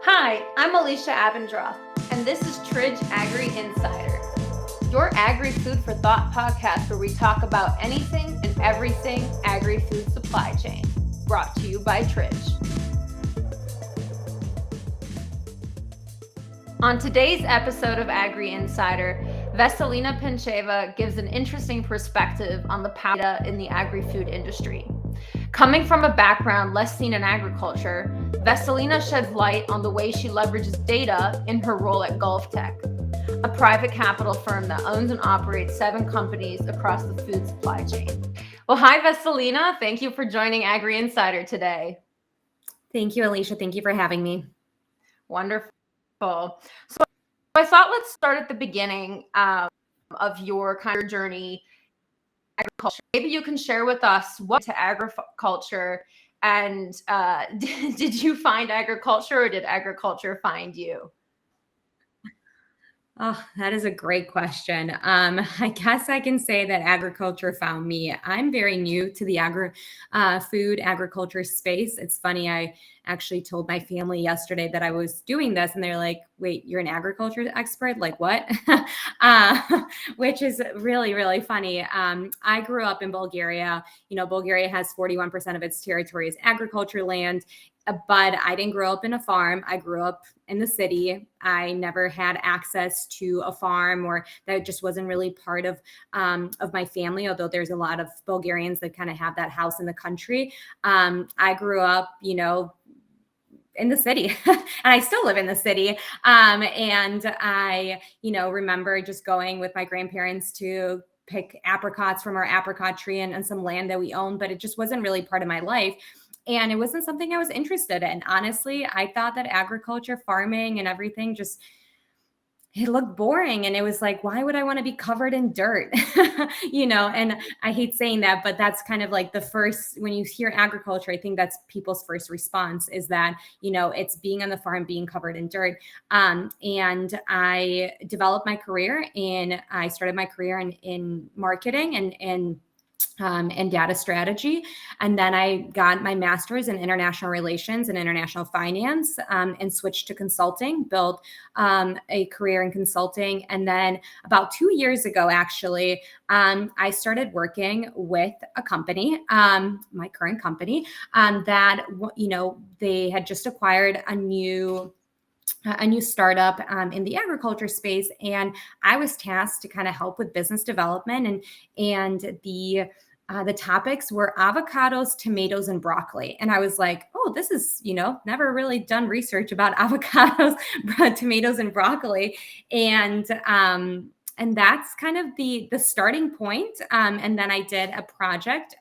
Hi, I'm Alicia Abendroth, and this is Tridge Agri-insider, your agri-food for thought podcast where we talk about anything and everything agri-food supply chain, brought to you by Tridge. On today's episode of Agri-insider, Vesselina Pentcheva gives an interesting perspective on the power of data in the agri-food industry. Coming from a background less seen in agriculture, Vesselina sheds light on the way she leverages data in her role at GolfTEC, a private capital firm that owns and operates 7 companies across the food supply chain. Well, hi, Vesselina. Thank you for joining Agri-insider today. Thank you, Alicia. Thank you for having me. Wonderful. So I thought let's start at the beginning of your kind of journey. Agriculture. Maybe you can share with us what to agriculture, and did you find agriculture or did agriculture find you? Oh, that is a great question. I guess I can say that agriculture found me. I'm very new to the food agriculture space. It's funny. I actually told my family yesterday that I was doing this, and they're like, "Wait, you're an agriculture expert? Like what?" Which is really, really funny. I grew up in Bulgaria. Bulgaria has 41% of its territory is agriculture land. But I didn't grow up in a farm. I grew up in the city. I never had access to a farm, or that just wasn't really part of my family, although there's a lot of Bulgarians that kind of have that house in the country. I grew up, in the city and I still live in the city. And I, remember just going with my grandparents to pick apricots from our apricot tree and some land that we owned, but it just wasn't really part of my life. And it wasn't something I was interested in. Honestly, I thought that agriculture, farming, and everything it looked boring. And it was like, why would I want to be covered in dirt? And I hate saying that, but that's kind of like when you hear agriculture, I think that's people's first response is that, it's being on the farm, being covered in dirt. And I developed my career I started my career in marketing and data strategy. And then I got my master's in international relations and international finance, and switched to consulting, built a career in consulting. And then about 2 years ago, actually, I started working with a company, my current company, that, they had just acquired a new startup in the agriculture space. And I was tasked to kind of help with business development, and the topics were avocados, tomatoes, and broccoli. And I was like, oh, this is, never really done research about avocados, tomatoes, and broccoli. And that's kind of the starting point. And then I did a project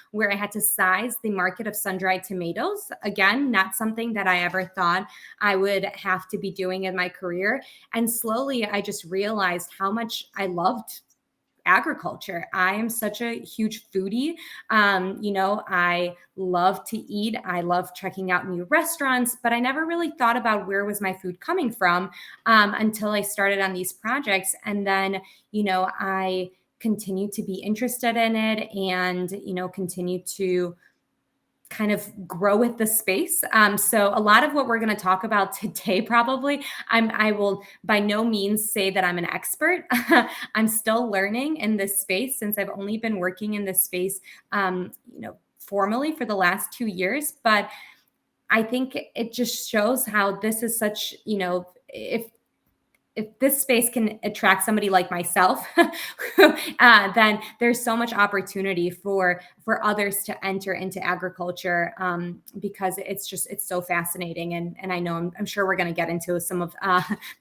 where I had to size the market of sun-dried tomatoes. Again, not something that I ever thought I would have to be doing in my career. And slowly I just realized how much I loved agriculture. I am such a huge foodie. I love to eat. I love checking out new restaurants, but I never really thought about where was my food coming from until I started on these projects. And then, I continued to be interested in it and, continue to kind of grow with the space. So a lot of what we're going to talk about today, probably, I will by no means say that I'm an expert. I'm still learning in this space since I've only been working in this space, formally for the last 2 years. But I think it just shows how this is such, if this space can attract somebody like myself, then there's so much opportunity for others to enter into agriculture, because it's so fascinating. And I know I'm sure we're going to get into some of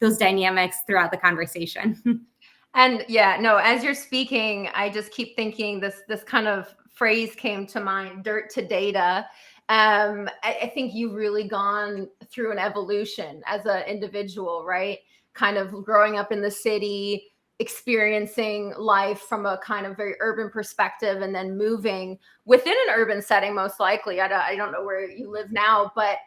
those dynamics throughout the conversation. And yeah, no, as you're speaking, I just keep thinking this kind of phrase came to mind, dirt to data. I think you've really gone through an evolution as an individual, right? Kind of growing up in the city, experiencing life from a kind of very urban perspective, and then moving within an urban setting, most likely. I don't know where you live now, but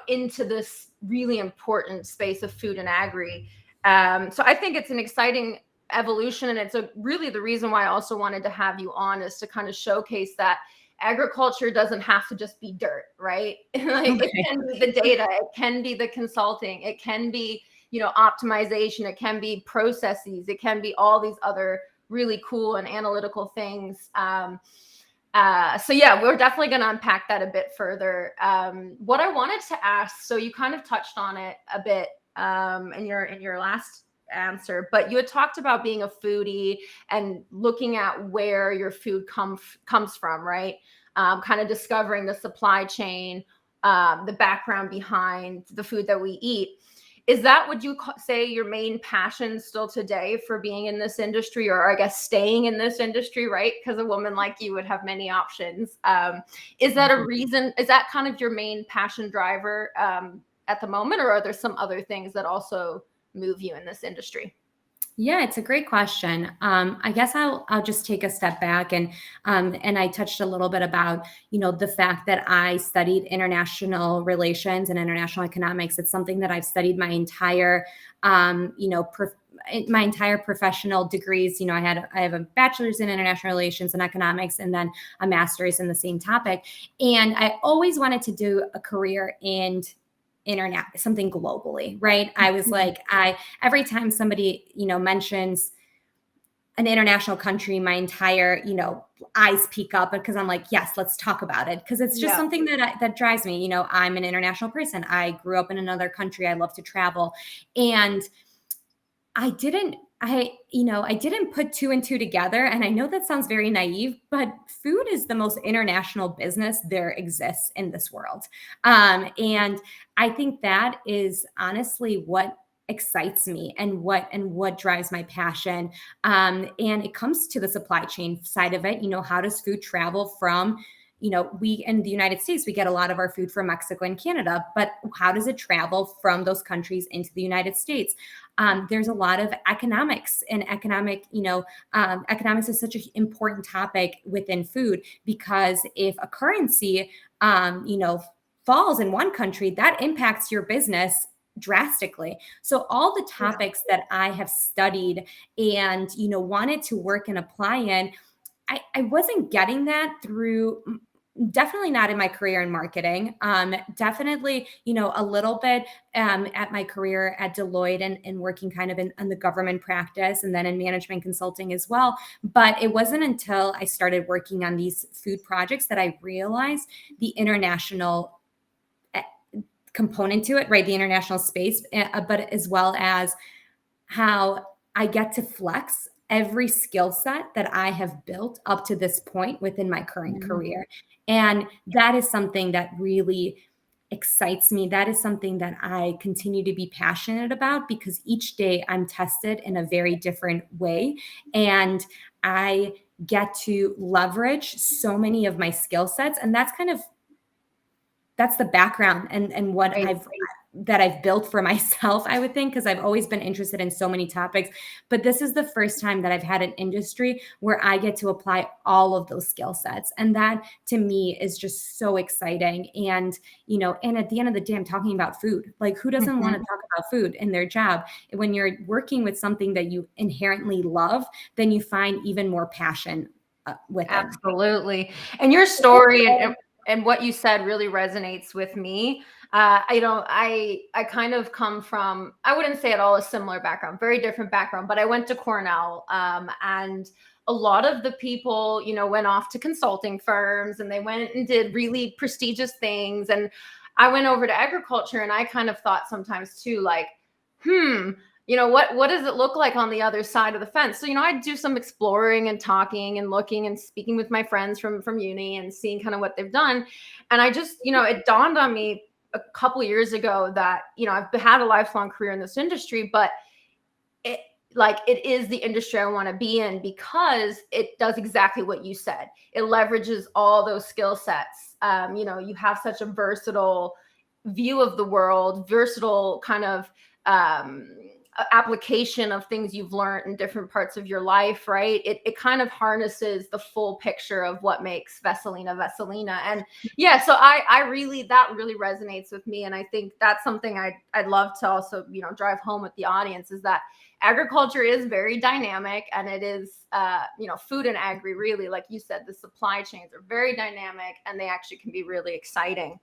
into this really important space of food and agri. So I think it's an exciting evolution, and it's really the reason why I also wanted to have you on, is to kind of showcase that agriculture doesn't have to just be dirt, right? Like Okay. it can be the data, it can be the consulting, it can be, optimization, it can be processes, it can be all these other really cool and analytical things. So yeah, we're definitely going to unpack that a bit further. What I wanted to ask, so you kind of touched on it a bit in your last answer, but you had talked about being a foodie and looking at where your food comes from, right? Kind of discovering the supply chain, the background behind the food that we eat. Is that, would you say, your main passion still today for being in this industry, or I guess staying in this industry, right? Because a woman like you would have many options. Is that a reason? Is that kind of your main passion driver at the moment, or are there some other things that also move you in this industry? Yeah, it's a great question. I guess I'll just take a step back and I touched a little bit about the fact that I studied international relations and international economics. It's something that I've studied my entire my entire professional degrees. I have a bachelor's in international relations and economics, and then a master's in the same topic. And I always wanted to do a career in internet, something globally, right? I was like, every time somebody, mentions an international country, my entire, eyes peek up, because I'm like, yes, let's talk about it. Cause it's just something that drives me. I'm an international person. I grew up in another country. I love to travel. And I didn't put two and two together. And I know that sounds very naive, but food is the most international business there exists in this world. And I think that is honestly what excites me and what drives my passion. And it comes to the supply chain side of it. How does food travel from, we in the United States, we get a lot of our food from Mexico and Canada, but how does it travel from those countries into the United States? There's a lot of economics, and economics is such an important topic within food, because if a currency, falls in one country, that impacts your business drastically. So all the topics that I have studied and, wanted to work and apply in, I wasn't getting that through, definitely not in my career in marketing. Definitely, a little bit at my career at Deloitte and working kind of in the government practice, and then in management consulting as well. But it wasn't until I started working on these food projects that I realized the international component to it, right? The international space, but as well as how I get to flex every skill set that I have built up to this point within my current career. And that is something that really excites me. That is something that I continue to be passionate about, because each day I'm tested in a very different way. And I get to leverage so many of my skill sets. And that's the background and what I've built for myself, I would think, because I've always been interested in so many topics. But this is the first time that I've had an industry where I get to apply all of those skill sets. And that to me is just so exciting. And, and at the end of the day, I'm talking about food. Like, who doesn't want to talk about food in their job? When you're working with something that you inherently love, then you find even more passion with it. Absolutely. And your story and what you said really resonates with me. I kind of come from, I wouldn't say at all a similar background, very different background, but I went to Cornell, and a lot of the people, went off to consulting firms, and they went and did really prestigious things. And I went over to agriculture, and I kind of thought sometimes too, like, what does it look like on the other side of the fence? So, I do some exploring and talking and looking and speaking with my friends from uni and seeing kind of what they've done. And I just, it dawned on me a couple of years ago that, I've had a lifelong career in this industry, but it is the industry I want to be in, because it does exactly what you said. It leverages all those skill sets. You have such a versatile view of the world, versatile kind of, application of things you've learned in different parts of your life, right? It kind of harnesses the full picture of what makes Vesselina Vesselina. And yeah, so I really, that really resonates with me. And I think that's something I'd love to also, drive home with the audience, is that agriculture is very dynamic, and it is, food and agri, really, like you said, the supply chains are very dynamic, and they actually can be really exciting.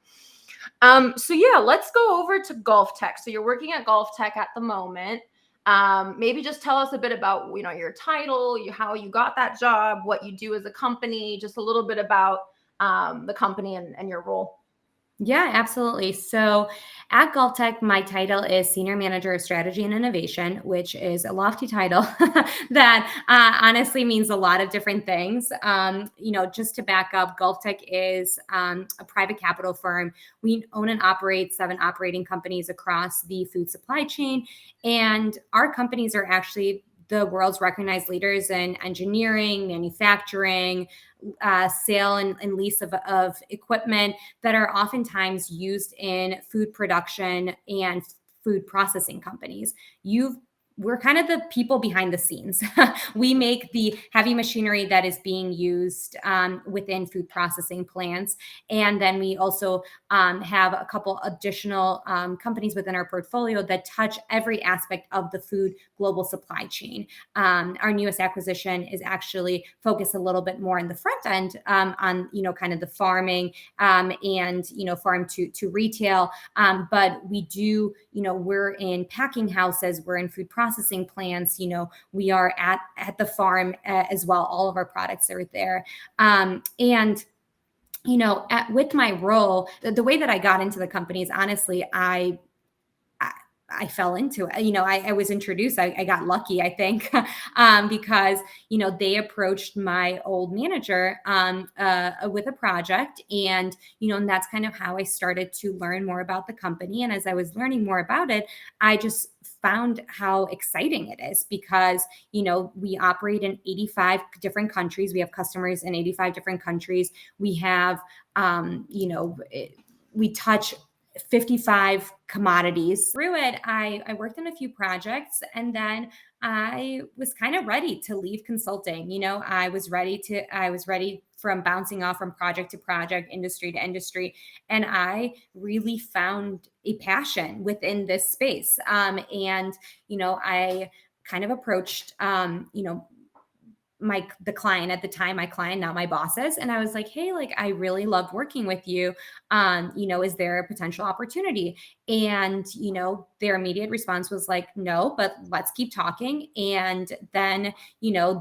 So yeah, let's go over to GolfTEC. So you're working at GolfTEC at the moment. Maybe just tell us a bit about, your title, how you got that job, what you do as a company, just a little bit about the company and your role. Yeah, absolutely. So at GolfTEC, my title is Senior Manager of Strategy and Innovation, which is a lofty title that honestly means a lot of different things. Just to back up, GolfTEC is a private capital firm. We own and operate 7 operating companies across the food supply chain. And our companies are actually the world's recognized leaders in engineering, manufacturing, sale and lease of equipment that are oftentimes used in food production and food processing companies. We're kind of the people behind the scenes. We make the heavy machinery that is being used within food processing plants. And then we also have a couple additional companies within our portfolio that touch every aspect of the food global supply chain. Our newest acquisition is actually focused a little bit more on the front end on, kind of the farming and, farm to retail. But we do, we're in packing houses, we're in food processing plants, we are at the farm as well. All of our products are there. With my role, the way that I got into the company is honestly, I fell into it. I was introduced. I got lucky, I think, because, they approached my old manager with a project. And that's kind of how I started to learn more about the company. And as I was learning more about it, I just found how exciting it is because, we operate in 85 different countries. We have customers in 85 different countries. We have, we touch 55 commodities. Through it, I worked on a few projects, and then I was kind of ready to leave consulting. I was ready from bouncing off from project to project, industry to industry. And I really found a passion within this space. I kind of approached, the client at the time, my client, not my bosses. And I was like, hey, I really loved working with you. Is there a potential opportunity? And, their immediate response was like, no, but let's keep talking. And then,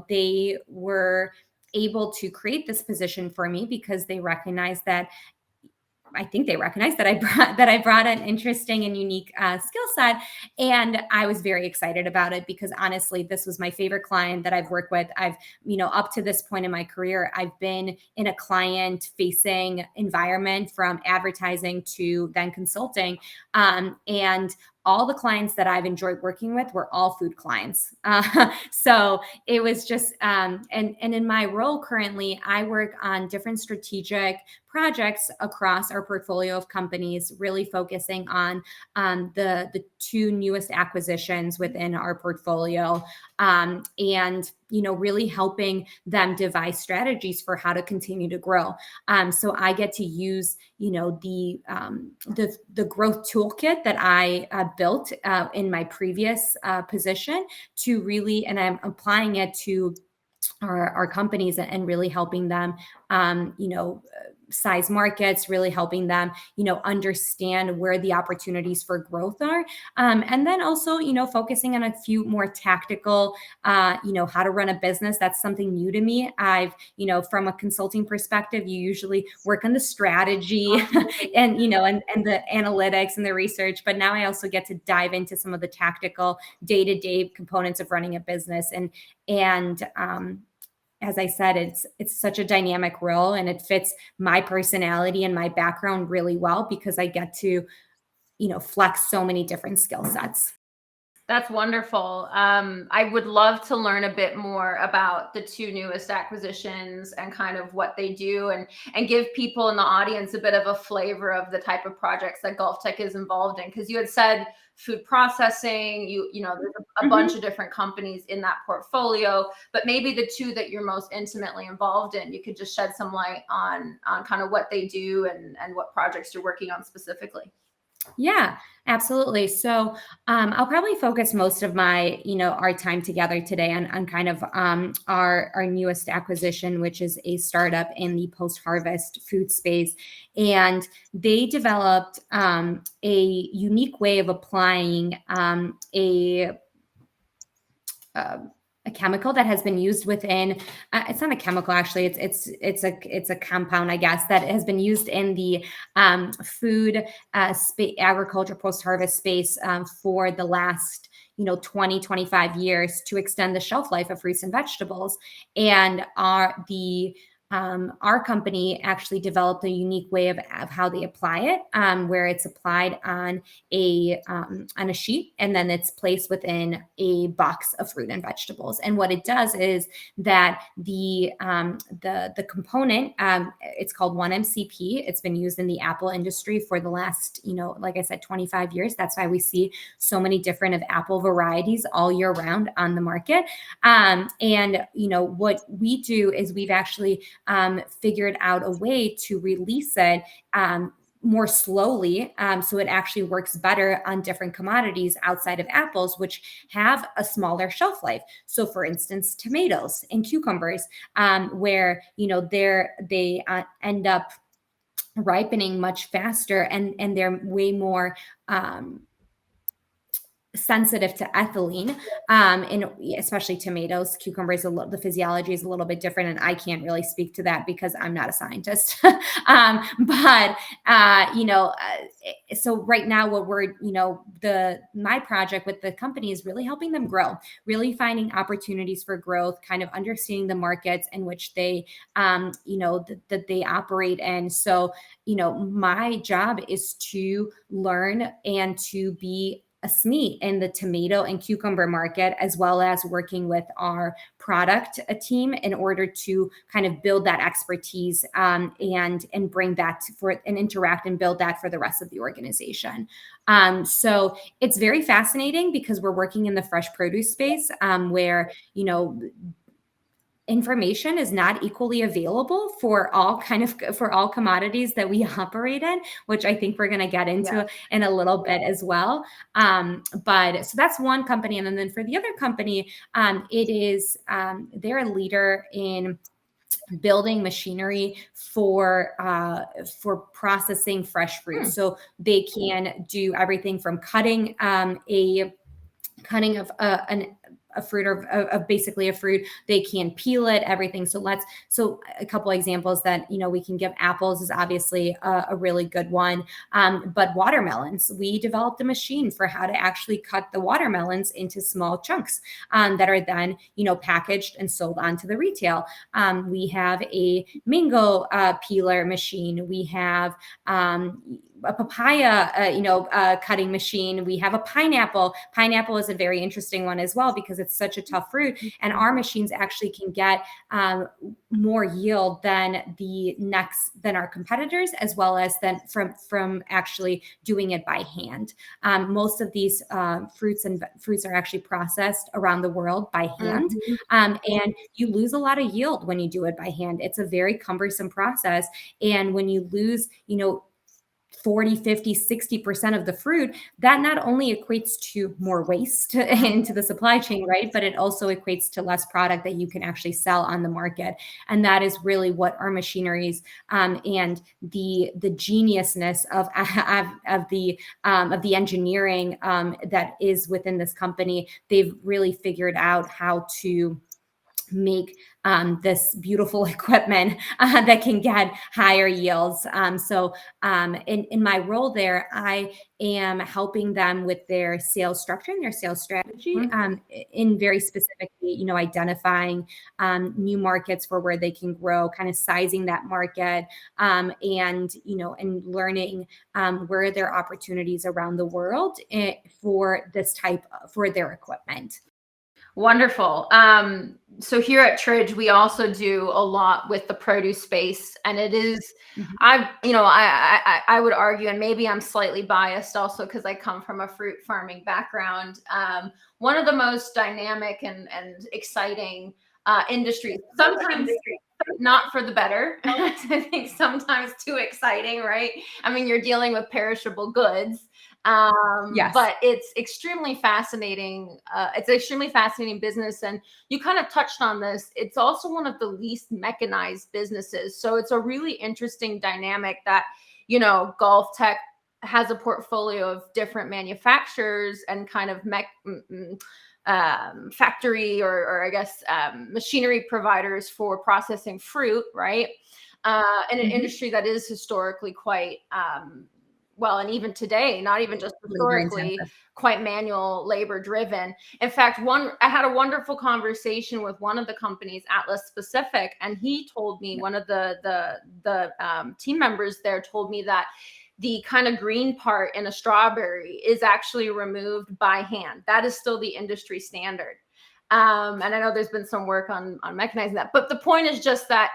they were able to create this position for me because they recognized that I think they recognized that I brought an interesting and unique skill set, and I was very excited about it because honestly, this was my favorite client that I've worked with. I've, up to this point in my career, I've been in a client-facing environment from advertising to then consulting, and all the clients that I've enjoyed working with were all food clients. So it was just, and in my role currently, I work on different strategic projects across our portfolio of companies, really focusing on the 2 newest acquisitions within our portfolio, and really helping them devise strategies for how to continue to grow. So I get to use the growth toolkit that I built in my previous position to really, and I'm applying it to our companies and really helping them, size markets, really helping them, understand where the opportunities for growth are. And then also, focusing on a few more tactical, how to run a business. That's something new to me. I've, from a consulting perspective, you usually work on the strategy and, and the analytics and the research, but now I also get to dive into some of the tactical day-to-day components of running a business. And as I said, it's such a dynamic role, and it fits my personality and my background really well because I get to, flex so many different skill sets. That's wonderful. I would love to learn a bit more about the two newest acquisitions and kind of what they do, and give people in the audience a bit of a flavor of the type of projects that GolfTEC is involved in. Because you had said food processing, you know, there's a bunch of different companies in that portfolio, but maybe the two that you're most intimately involved in, you could just shed some light on kind of what they do and what projects you're working on specifically. Yeah, absolutely. So I'll probably focus most of my, our time together today on kind of our newest acquisition, which is a startup in the post-harvest food space. And they developed a unique way of applying a chemical that has been used within it's not a chemical, actually, it's a compound, I guess, that has been used in the food agriculture post-harvest space for the last 20 25 years to extend the shelf life of fruits and vegetables. And our company actually developed a unique way of how they apply it, where it's applied on a sheet, and then it's placed within a box of fruit and vegetables. And what it does is that the component, it's called 1-MCP. It's been used in the apple industry for the last, like I said, 25 years. That's why we see so many different of apple varieties all year round on the market. And what we do is we've actually figured out a way to release it more slowly, so it actually works better on different commodities outside of apples, which have a smaller shelf life. So, for instance, tomatoes and cucumbers, where they end up ripening much faster, and they're way more sensitive to ethylene, and especially tomatoes. Cucumbers, the physiology is a little bit different, and I can't really speak to that because I'm not a scientist. So right now, what we're, my project with the company is really helping them grow, really finding opportunities for growth, kind of understanding the markets in which they, that they operate in. So, my job is to learn and to be a SME in the tomato and cucumber market, as well as working with our product team in order to kind of build that expertise, and bring that and interact and build that for the rest of the organization. So it's very fascinating because we're working in the fresh produce space, where, information is not equally available for all commodities that we operate in, which I think we're going to get into in a little bit as well. But so that's one company. And then for the other company, it is, they're a leader in building machinery for processing fresh fruit. So they can do everything from cutting of a fruit, or of basically a fruit. They can peel it, everything. So a couple examples that, we can give. Apples is obviously a really good one. But watermelons, we developed a machine for how to actually cut the watermelons into small chunks, that are then, packaged and sold onto the retail. We have a mango peeler machine. We have a papaya, cutting machine. We have a pineapple. Pineapple is a very interesting one as well because it's such a tough fruit, and our machines actually can get more yield than our competitors, as well as then from actually doing it by hand. Most of these fruits are actually processed around the world by hand, and you lose a lot of yield when you do it by hand. It's a very cumbersome process, and when you lose, 40, 50, 60% of the fruit, that not only equates to more waste into the supply chain, right? But it also equates to less product that you can actually sell on the market. And that is really what our machineries, and the geniusness of the engineering that is within this company. They've really figured out how to make this beautiful equipment that can get higher yields. In my role there, I am helping them with their sales structure and their sales strategy, in very specifically, identifying new markets for where they can grow, kind of sizing that market, and learning where there are opportunities around the world for their equipment. Wonderful. So here at Tridge, we also do a lot with the produce space, and it is, I would argue, and maybe I'm slightly biased also because I come from a fruit farming background. One of the most dynamic and exciting industries. Sometimes not for the better. I think sometimes too exciting, right? I mean, you're dealing with perishable goods. Yes. But it's extremely fascinating. It's an extremely fascinating business. And you kind of touched on this. It's also one of the least mechanized businesses. So it's a really interesting dynamic that, GolfTEC has a portfolio of different manufacturers and kind of factory or I guess machinery providers for processing fruit, right? In an industry that is historically quite well, and even today, not even just historically, quite manual labor driven. In fact, I had a wonderful conversation with one of the companies, Atlas Pacific, and he told me, one of the team members there told me that the kind of green part in a strawberry is actually removed by hand. That is still the industry standard. And I know there's been some work on mechanizing that, but the point is just that,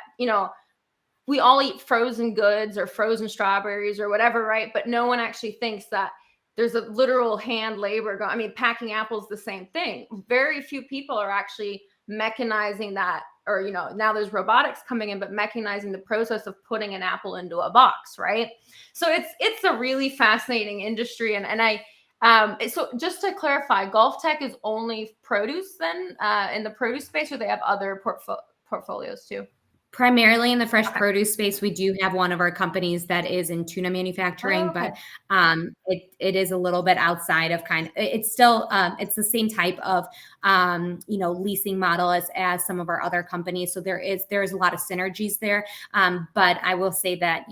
we all eat frozen goods or frozen strawberries or whatever, right? But no one actually thinks that there's a literal hand labor going. I mean, packing apples, the same thing. Very few people are actually mechanizing that, or, now there's robotics coming in, but mechanizing the process of putting an apple into a box, right? So it's a really fascinating industry. So just to clarify, GolfTEC is only produce then in the produce space, or they have other portfolios too? Primarily in the fresh produce space. We do have one of our companies that is in tuna manufacturing, but it is a little bit outside of it's still, it's the same type of, leasing model as some of our other companies. So there's a lot of synergies there. But I will say that,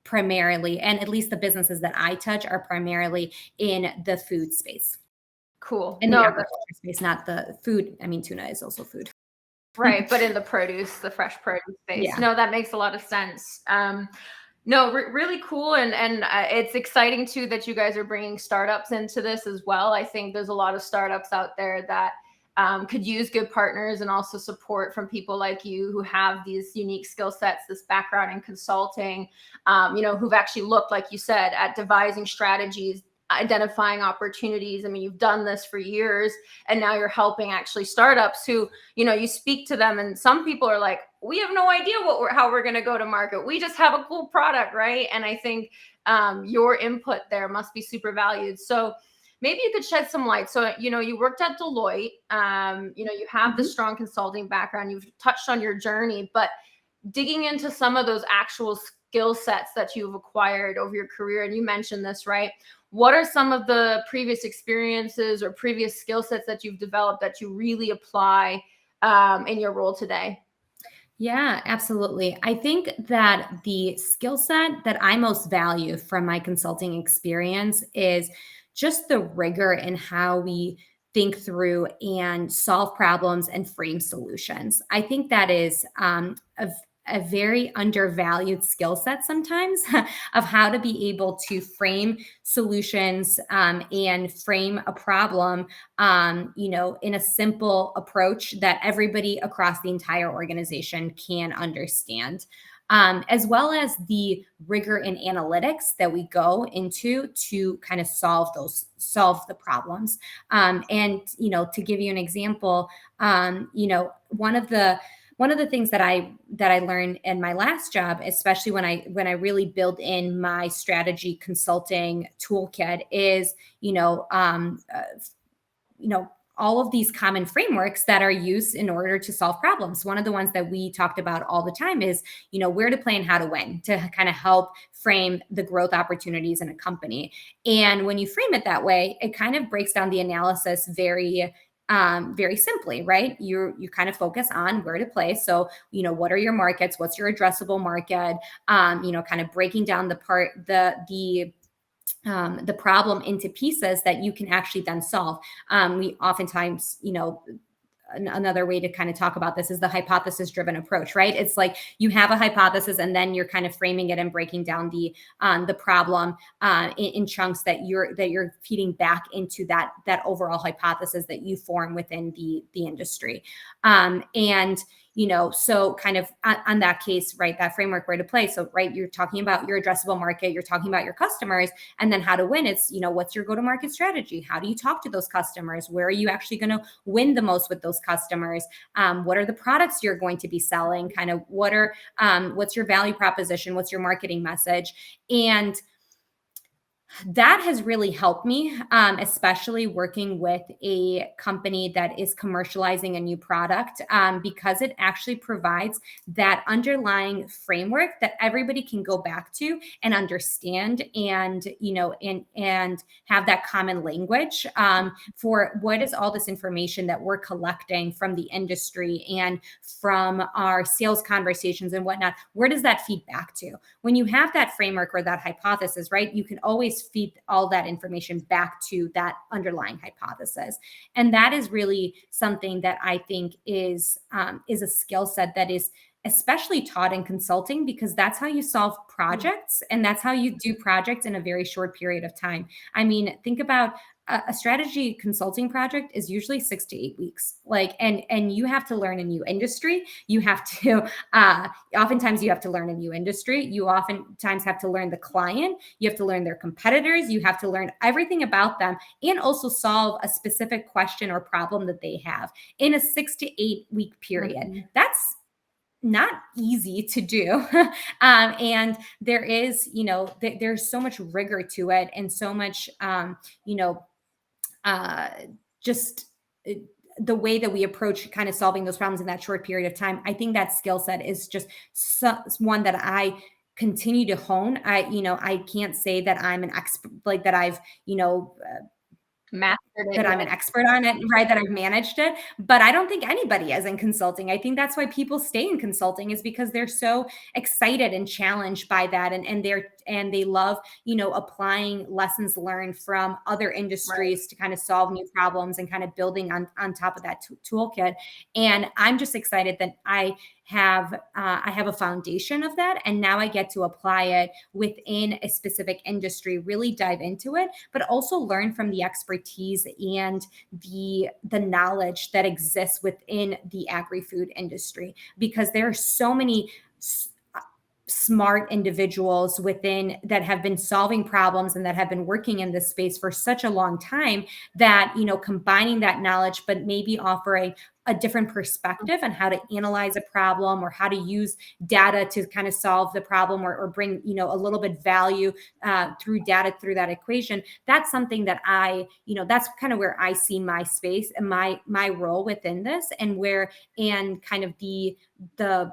primarily, and at least the businesses that I touch are primarily in the food space. Cool. In the agriculture space, not the food. I mean, tuna is also food. Right, but in the fresh produce space. Yeah. No, that makes a lot of sense. Really cool. And it's exciting too that you guys are bringing startups into this as well. I think there's a lot of startups out there that could use good partners and also support from people like you who have these unique skill sets, this background in consulting, who've actually looked, like you said, at devising strategies, identifying opportunities. I mean, you've done this for years, and now you're helping actually startups who, you speak to them, and some people are like, we have no idea how we're going to go to market. We just have a cool product, right? And I think your input there must be super valued. So maybe you could shed some light. So, you worked at Deloitte, you have the strong consulting background, you've touched on your journey, but digging into some of those actual skill sets that you've acquired over your career, and you mentioned this, right? What are some of the previous experiences or previous skill sets that you've developed that you really apply in your role today? Yeah, absolutely. I think that the skill set that I most value from my consulting experience is just the rigor in how we think through and solve problems and frame solutions. I think that is a very undervalued skill set sometimes of how to be able to frame solutions and frame a problem, in a simple approach that everybody across the entire organization can understand. As well as the rigor in analytics that we go into to kind of solve the problems. To give you an example, one of the things that I learned in my last job, especially when I really build in my strategy consulting toolkit, is all of these common frameworks that are used in order to solve problems. One of the ones that we talked about all the time is, where to play and how to win, to kind of help frame the growth opportunities in a company. And when you frame it that way, it kind of breaks down the analysis very very simply, right? You kind of focus on where to play. So, what are your markets? What's your addressable market? Kind of breaking down the problem into pieces that you can actually then solve. We oftentimes, another way to kind of talk about this is the hypothesis driven approach, right? It's like you have a hypothesis and then you're kind of framing it and breaking down the problem in chunks that you're feeding back into that overall hypothesis that you form within the industry. And so kind of on that case, right, that framework where to play. So, right, you're talking about your addressable market, you're talking about your customers, and then how to win. It's, what's your go-to-market strategy? How do you talk to those customers? Where are you actually going to win the most with those customers? What are the products you're going to be selling? Kind of what's your value proposition? What's your marketing message? And that has really helped me, especially working with a company that is commercializing a new product, because it actually provides that underlying framework that everybody can go back to and understand, and and have that common language for what is all this information that we're collecting from the industry and from our sales conversations and whatnot. Where does that feed back to? When you have that framework or that hypothesis, right, you can always feed all that information back to that underlying hypothesis. And that is really something that I think is a skill set that is especially taught in consulting, because that's how you solve projects and that's how you do projects in a very short period of time. I mean, think about a strategy consulting project is usually 6 to 8 weeks. And you have to learn a new industry. You have to, oftentimes you have to learn a new industry. You oftentimes have to learn the client. You have to learn their competitors. You have to learn everything about them and also solve a specific question or problem that they have in a 6 to 8 week period. Mm-hmm. That's not easy to do. And there is, there's so much rigor to it and so much, just the way that we approach kind of solving those problems in that short period of time. I think that skill set is just one that I continue to hone. I can't say that I'm an expert, like that I've, mastered it, that I'm an expert on it, right? That I've managed it, but I don't think anybody is in consulting. I think that's why people stay in consulting, is because they're so excited and challenged by that, and they love, applying lessons learned from other industries, right, to kind of solve new problems and kind of building on top of that toolkit. And I'm just excited that I have a foundation of that, and now I get to apply it within a specific industry, really dive into it, but also learn from the expertise and the knowledge that exists within the agri-food industry, because there are so many smart individuals within that have been solving problems and that have been working in this space for such a long time that, combining that knowledge, but maybe offering a different perspective on how to analyze a problem or how to use data to kind of solve the problem or bring, a little bit value through data, through that equation. That's something that that's kind of where I see my space and my role within this, and kind of the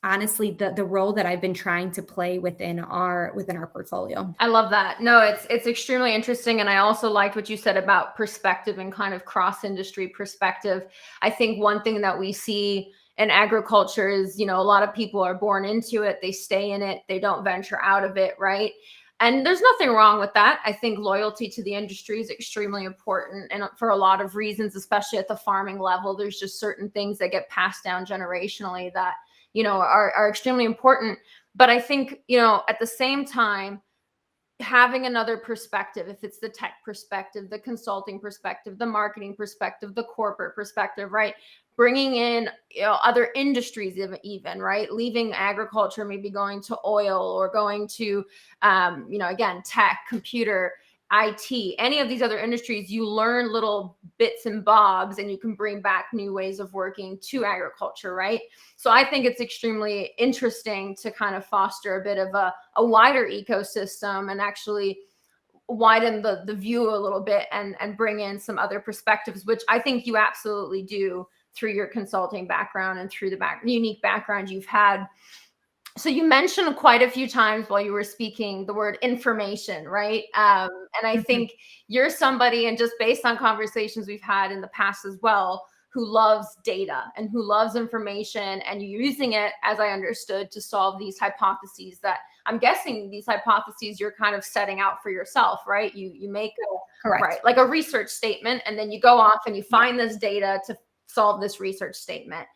honestly, the role that I've been trying to play within our portfolio. I love that. No, it's extremely interesting. And I also liked what you said about perspective and kind of cross-industry perspective. I think one thing that we see in agriculture is, a lot of people are born into it. They stay in it. They don't venture out of it, right? And there's nothing wrong with that. I think loyalty to the industry is extremely important, and for a lot of reasons, especially at the farming level. There's just certain things that get passed down generationally that are extremely important. But I think, at the same time, having another perspective, if it's the tech perspective, the consulting perspective, the marketing perspective, the corporate perspective, right? Bringing in, other industries even, right? Leaving agriculture, maybe going to oil or going to, again, tech, computer, IT, any of these other industries, you learn little bits and bobs and you can bring back new ways of working to agriculture, right? So I think it's extremely interesting to kind of foster a bit of a wider ecosystem and actually widen the view a little bit and bring in some other perspectives, which I think you absolutely do through your consulting background and through the unique background you've had So you mentioned quite a few times while you were speaking the word information, right? And I Mhm. think you're somebody, and just based on conversations we've had in the past as well, who loves data and who loves information, and you're using it, as I understood, to solve these hypotheses that I'm guessing these hypotheses you're kind of setting out for yourself, right? You make Correct. right, like a research statement, and then you go off and you Yeah. find this data to solve this research statement.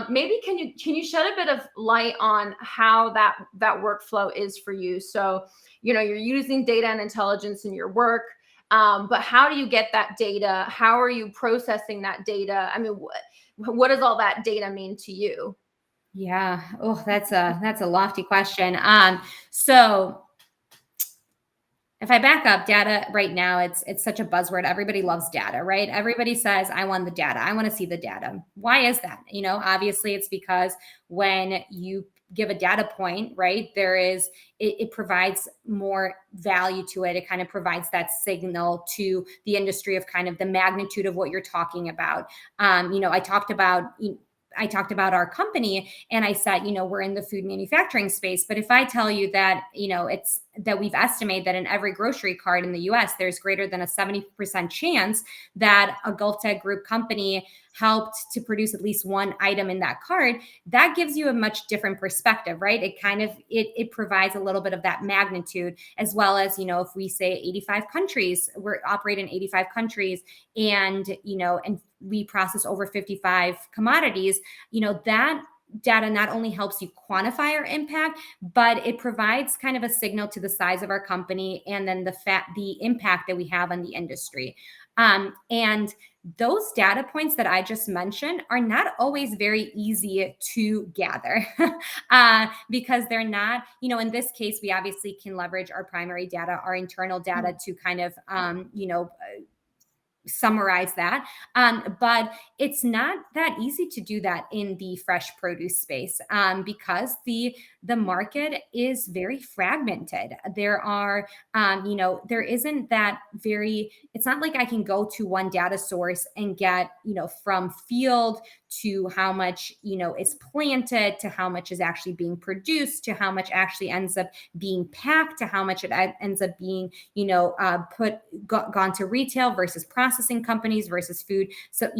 Maybe can you shed a bit of light on how that workflow is for you? So, you're using data and intelligence in your work, but how do you get that data? How are you processing that data? I mean, what does all that data mean to you? Yeah. Oh, that's a lofty question. So if I back up, data right now, it's such a buzzword. Everybody loves data, right? Everybody says, I want the data. I want to see the data. Why is that? Obviously it's because when you give a data point, right, it provides more value to it. It kind of provides that signal to the industry of kind of the magnitude of what you're talking about. I talked about our company and I said, we're in the food manufacturing space. But if I tell you that, it's that we've estimated that in every grocery cart in the US, there's greater than a 70% chance that a GolfTEC Group company helped to produce at least one item in that cart, that gives you a much different perspective, right? It kind of, it provides a little bit of that magnitude, as well as, if we say 85 countries, we're operating in 85 countries and we process over 55 commodities, that data not only helps you quantify our impact, but it provides kind of a signal to the size of our company and then the impact that we have on the industry. And those data points that I just mentioned are not always very easy to gather because they're not, in this case, we obviously can leverage our primary data, our internal data to kind of, summarize that. But it's not that easy to do that in the fresh produce space because the market is very fragmented. There isn't that very, it's not like I can go to one data source and get, from field to how much, is planted, to how much is actually being produced, to how much actually ends up being packed, to how much it ends up being, gone to retail versus processing companies versus food. So,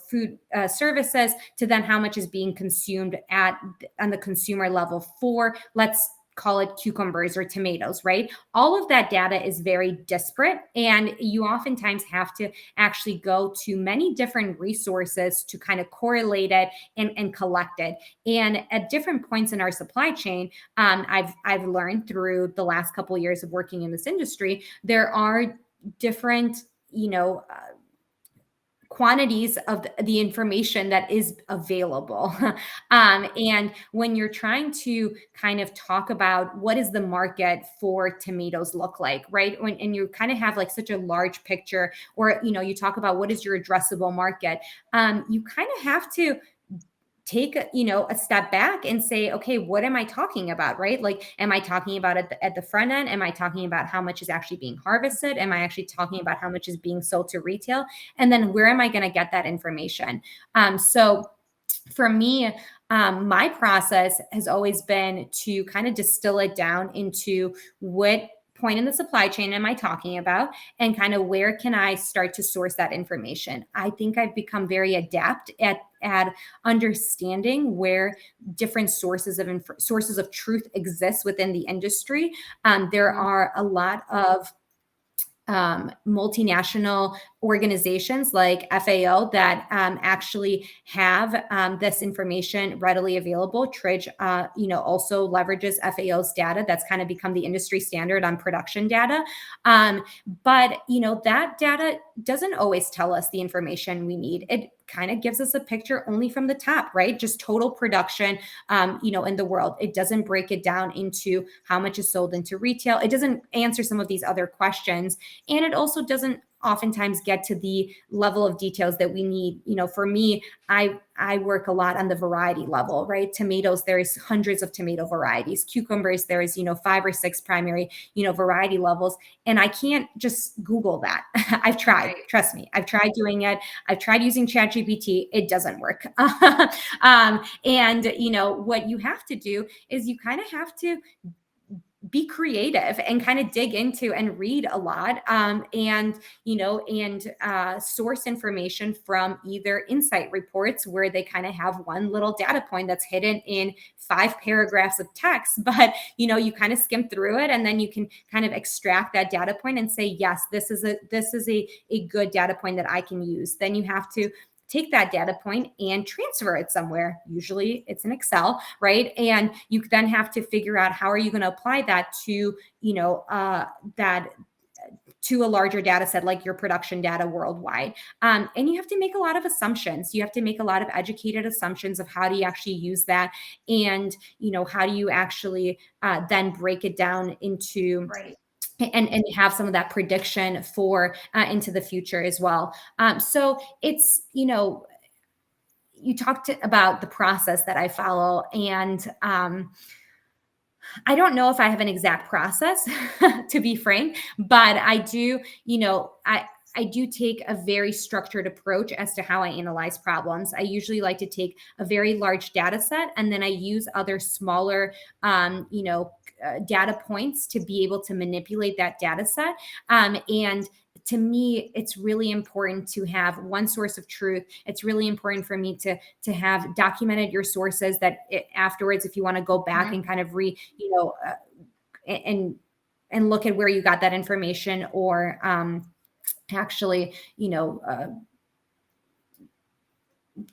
food services, to then how much is being consumed on the consumer level for, let's call it cucumbers or tomatoes, right? All of that data is very disparate, and you oftentimes have to actually go to many different resources to kind of correlate it and collect it. And at different points in our supply chain, I've learned through the last couple of years of working in this industry, there are different, quantities of the information that is available. And when you're trying to kind of talk about what is the market for tomatoes look like, right? And you kind of have like such a large picture, or, you talk about what is your addressable market, you kind of have to take a step back and say, okay, what am I talking about, right? Like, am I talking about at the front end? Am I talking about how much is actually being harvested? Am I actually talking about how much is being sold to retail? And then where am I going to get that information? So for me, my process has always been to kind of distill it down into what point in the supply chain am I talking about, and kind of where can I start to source that information. I think I've become very adept at understanding where different sources of truth exist within the industry. There are a lot of multinational organizations like FAO that actually have this information readily available. Tridge, also leverages FAO's data. That's kind of become the industry standard on production data. But that data doesn't always tell us the information we need. It kind of gives us a picture only from the top, right? Just total production, in the world. It doesn't break it down into how much is sold into retail. It doesn't answer some of these other questions. And it also doesn't oftentimes get to the level of details that we need. For me, I work a lot on the variety level, right? Tomatoes, there's hundreds of tomato varieties. Cucumbers, there's 5 or 6 primary variety levels, and I can't just Google that. I've tried. Right. Trust me, I've tried doing it. I've tried using ChatGPT. It doesn't work. And what you have to do is you kind of have to be creative and kind of dig into and read a lot, and source information from either insight reports where they kind of have one little data point that's hidden in 5 paragraphs of text, but you kind of skim through it, and then you can kind of extract that data point and say, yes, this is a good data point that I can use. Then you have to take that data point and transfer it somewhere. Usually it's in Excel, right? And you then have to figure out how are you going to apply that to, to a larger data set like your production data worldwide. And you have to make a lot of assumptions. You have to make a lot of educated assumptions of how do you actually use that, and how do you actually then break it down into Right. and have some of that prediction for into the future as well. So it's, you talked about the process that I follow, and I don't know if I have an exact process to be frank, but I do, I do take a very structured approach as to how I analyze problems. I usually like to take a very large data set, and then I use other smaller, data points to be able to manipulate that data set. And to me, it's really important to have one source of truth. It's really important for me to have documented your sources that afterwards, if you want to go back and kind of and look at where you got that information, or actually,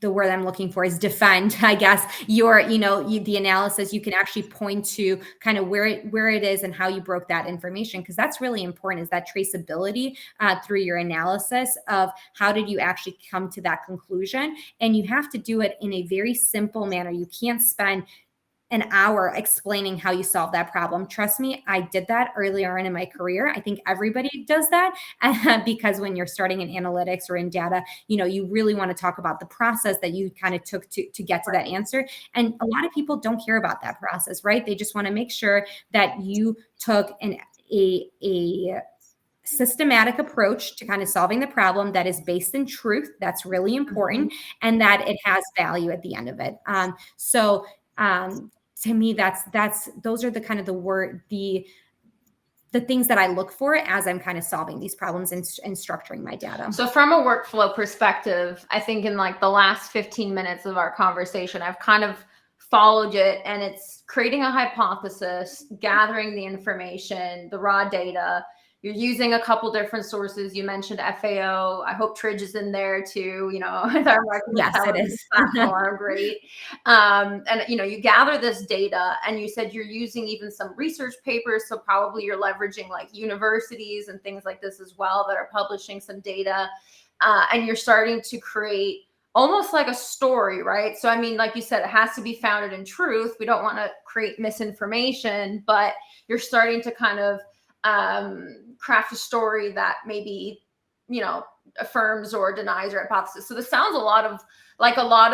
the word I'm looking for is defend, I guess, the analysis. You can actually point to kind of where it is and how you broke that information, because that's really important, is that traceability through your analysis of how did you actually come to that conclusion. And you have to do it in a very simple manner. You can't spend an hour explaining how you solve that problem. Trust me, I did that earlier on in my career. I think everybody does that because when you're starting in analytics or in data, you really want to talk about the process that you kind of took to get to that answer. And a lot of people don't care about that process, right? They just want to make sure that you took a systematic approach to kind of solving the problem that is based in truth. That's really important, and that it has value at the end of it. To me, those are the kind of the things that I look for as I'm kind of solving these problems and structuring my data. So from a workflow perspective, I think in like the last 15 minutes of our conversation, I've kind of followed it, and it's creating a hypothesis, gathering the information, the raw data. You're using a couple different sources. You mentioned FAO. I hope Tridge is in there too, with our market intelligence platform. Great. And, you gather this data, and you said you're using even some research papers. So probably you're leveraging like universities and things like this as well that are publishing some data. And you're starting to create almost like a story, right? So, I mean, like you said, it has to be founded in truth. We don't want to create misinformation, but you're starting to kind of craft a story that maybe, affirms or denies your hypothesis. So this sounds a lot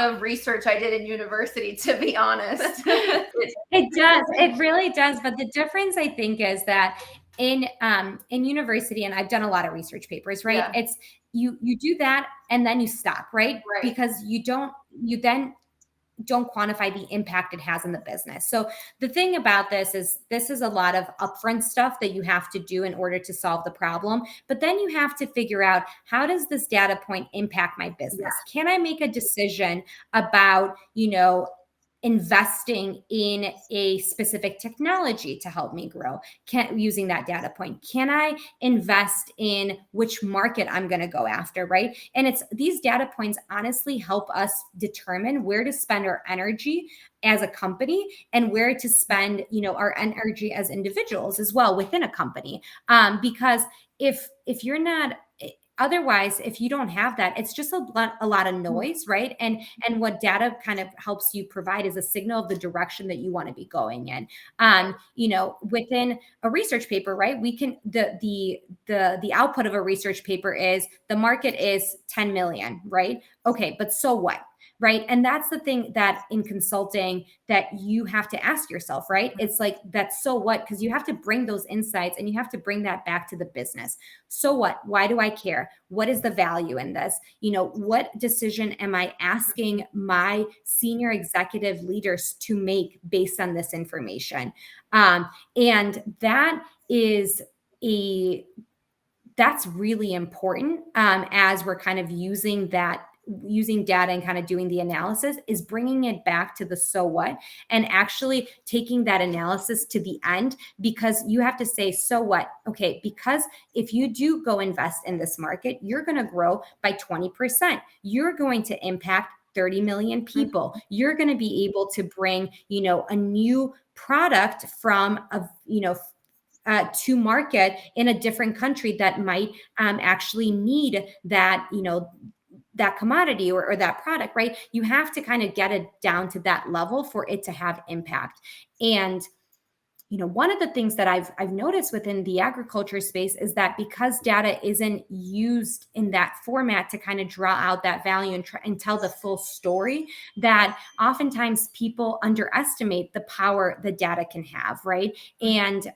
of research I did in university, to be honest. It does. It really does. But the difference, I think, is that in university, and I've done a lot of research papers, right? Yeah. It's you do that and then you stop, right? Because you then don't quantify the impact it has in the business. So the thing about this is a lot of upfront stuff that you have to do in order to solve the problem. But then you have to figure out, how does this data point impact my business? Yeah. Can I make a decision about, investing in a specific technology to help me grow? Using that data point, can I invest in which market I'm going to go after, right? And it's these data points honestly help us determine where to spend our energy as a company and where to spend, our energy as individuals as well within a company. Because if you're not, otherwise, if you don't have that, it's just a lot of noise, right? And what data kind of helps you provide is a signal of the direction that you want to be going in. Within a research paper, right? We can the output of a research paper is the market is 10 million, right? Okay, but so what? Right. And that's the thing that in consulting that you have to ask yourself, right? It's like, that's so what? Because you have to bring those insights and you have to bring that back to the business. So what? Why do I care? What is the value in this? What decision am I asking my senior executive leaders to make based on this information? And that's really important as we're kind of using data and kind of doing the analysis, is bringing it back to the so what, and actually taking that analysis to the end, because you have to say, so what? Okay, because if you do go invest in this market, you're going to grow by 20%. You're going to impact 30 million people. You're going to be able to bring, a new product from to market in a different country that might actually need that, that commodity or that product, right? You have to kind of get it down to that level for it to have impact. And one of the things that I've noticed within the agriculture space is that because data isn't used in that format to kind of draw out that value and tell the full story, that oftentimes people underestimate the power the data can have, right? And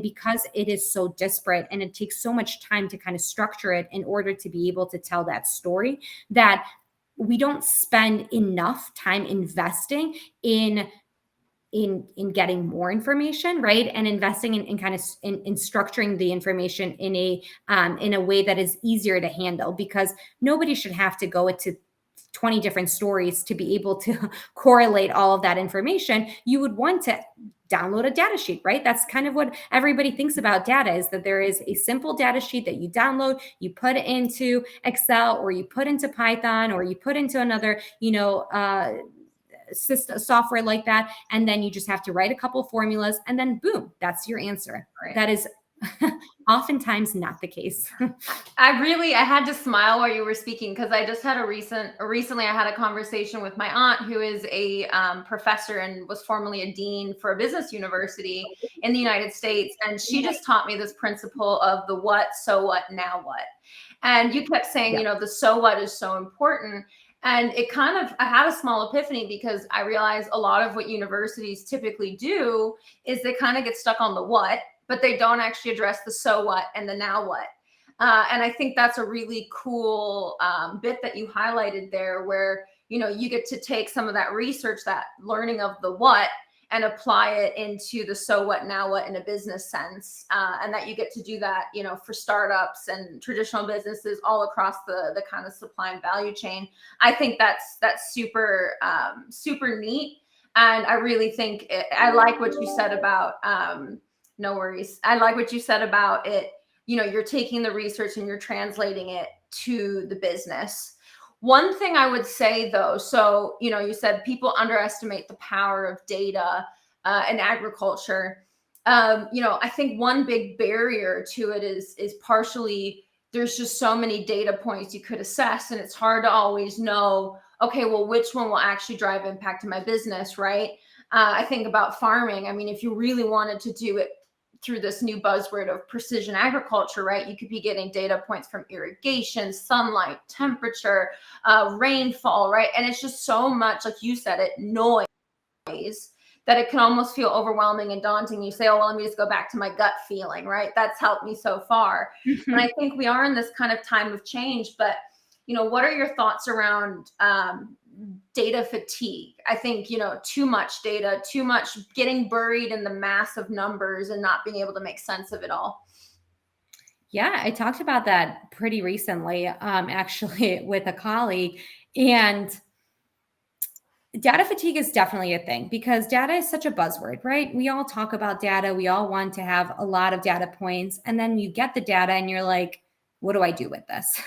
because it is so disparate and it takes so much time to kind of structure it in order to be able to tell that story, that we don't spend enough time investing in getting more information, right? And investing in kind of in structuring the information in a way that is easier to handle, because nobody should have to go into 20 different stories to be able to correlate all of that information. You would want to download a data sheet, right? That's kind of what everybody thinks about data, is that there is a simple data sheet that you download, you put it into Excel, or you put into Python, or you put into another, system software like that, and then you just have to write a couple formulas, and then boom, that's your answer. Right. That is oftentimes not the case. I had to smile while you were speaking, because I just had recently I had a conversation with my aunt, who is a professor and was formerly a dean for a business university in the United States. And she just taught me this principle of the what, so what, now what. And you kept saying, the so what is so important. And I had a small epiphany, because I realized a lot of what universities typically do is they kind of get stuck on the what, but they don't actually address the so what and the now what. And I think that's a really cool bit that you highlighted there, where, you get to take some of that research, that learning of the what, and apply it into the so what, now what in a business sense. And that you get to do that, for startups and traditional businesses all across the kind of supply and value chain. I think that's super, super neat. And I really think I like what you said about, no worries. I like what you said about it. You're taking the research and you're translating it to the business. One thing I would say, though, so, you said people underestimate the power of data in agriculture. I think one big barrier to it is partially there's just so many data points you could assess, and it's hard to always know, okay, well, which one will actually drive impact to my business, right? I think about farming. I mean, if you really wanted to do it through this new buzzword of precision agriculture, right? You could be getting data points from irrigation, sunlight, temperature, rainfall, right? And it's just so much, like you said, noise, that it can almost feel overwhelming and daunting. You say, oh, well, let me just go back to my gut feeling, right? That's helped me so far. And I think we are in this kind of time of change, but, what are your thoughts around data fatigue? I think, too much data, too much getting buried in the mass of numbers and not being able to make sense of it all. Yeah, I talked about that pretty recently, actually, with a colleague. And data fatigue is definitely a thing, because data is such a buzzword, right? We all talk about data. We all want to have a lot of data points. And then you get the data and you're like, what do I do with this?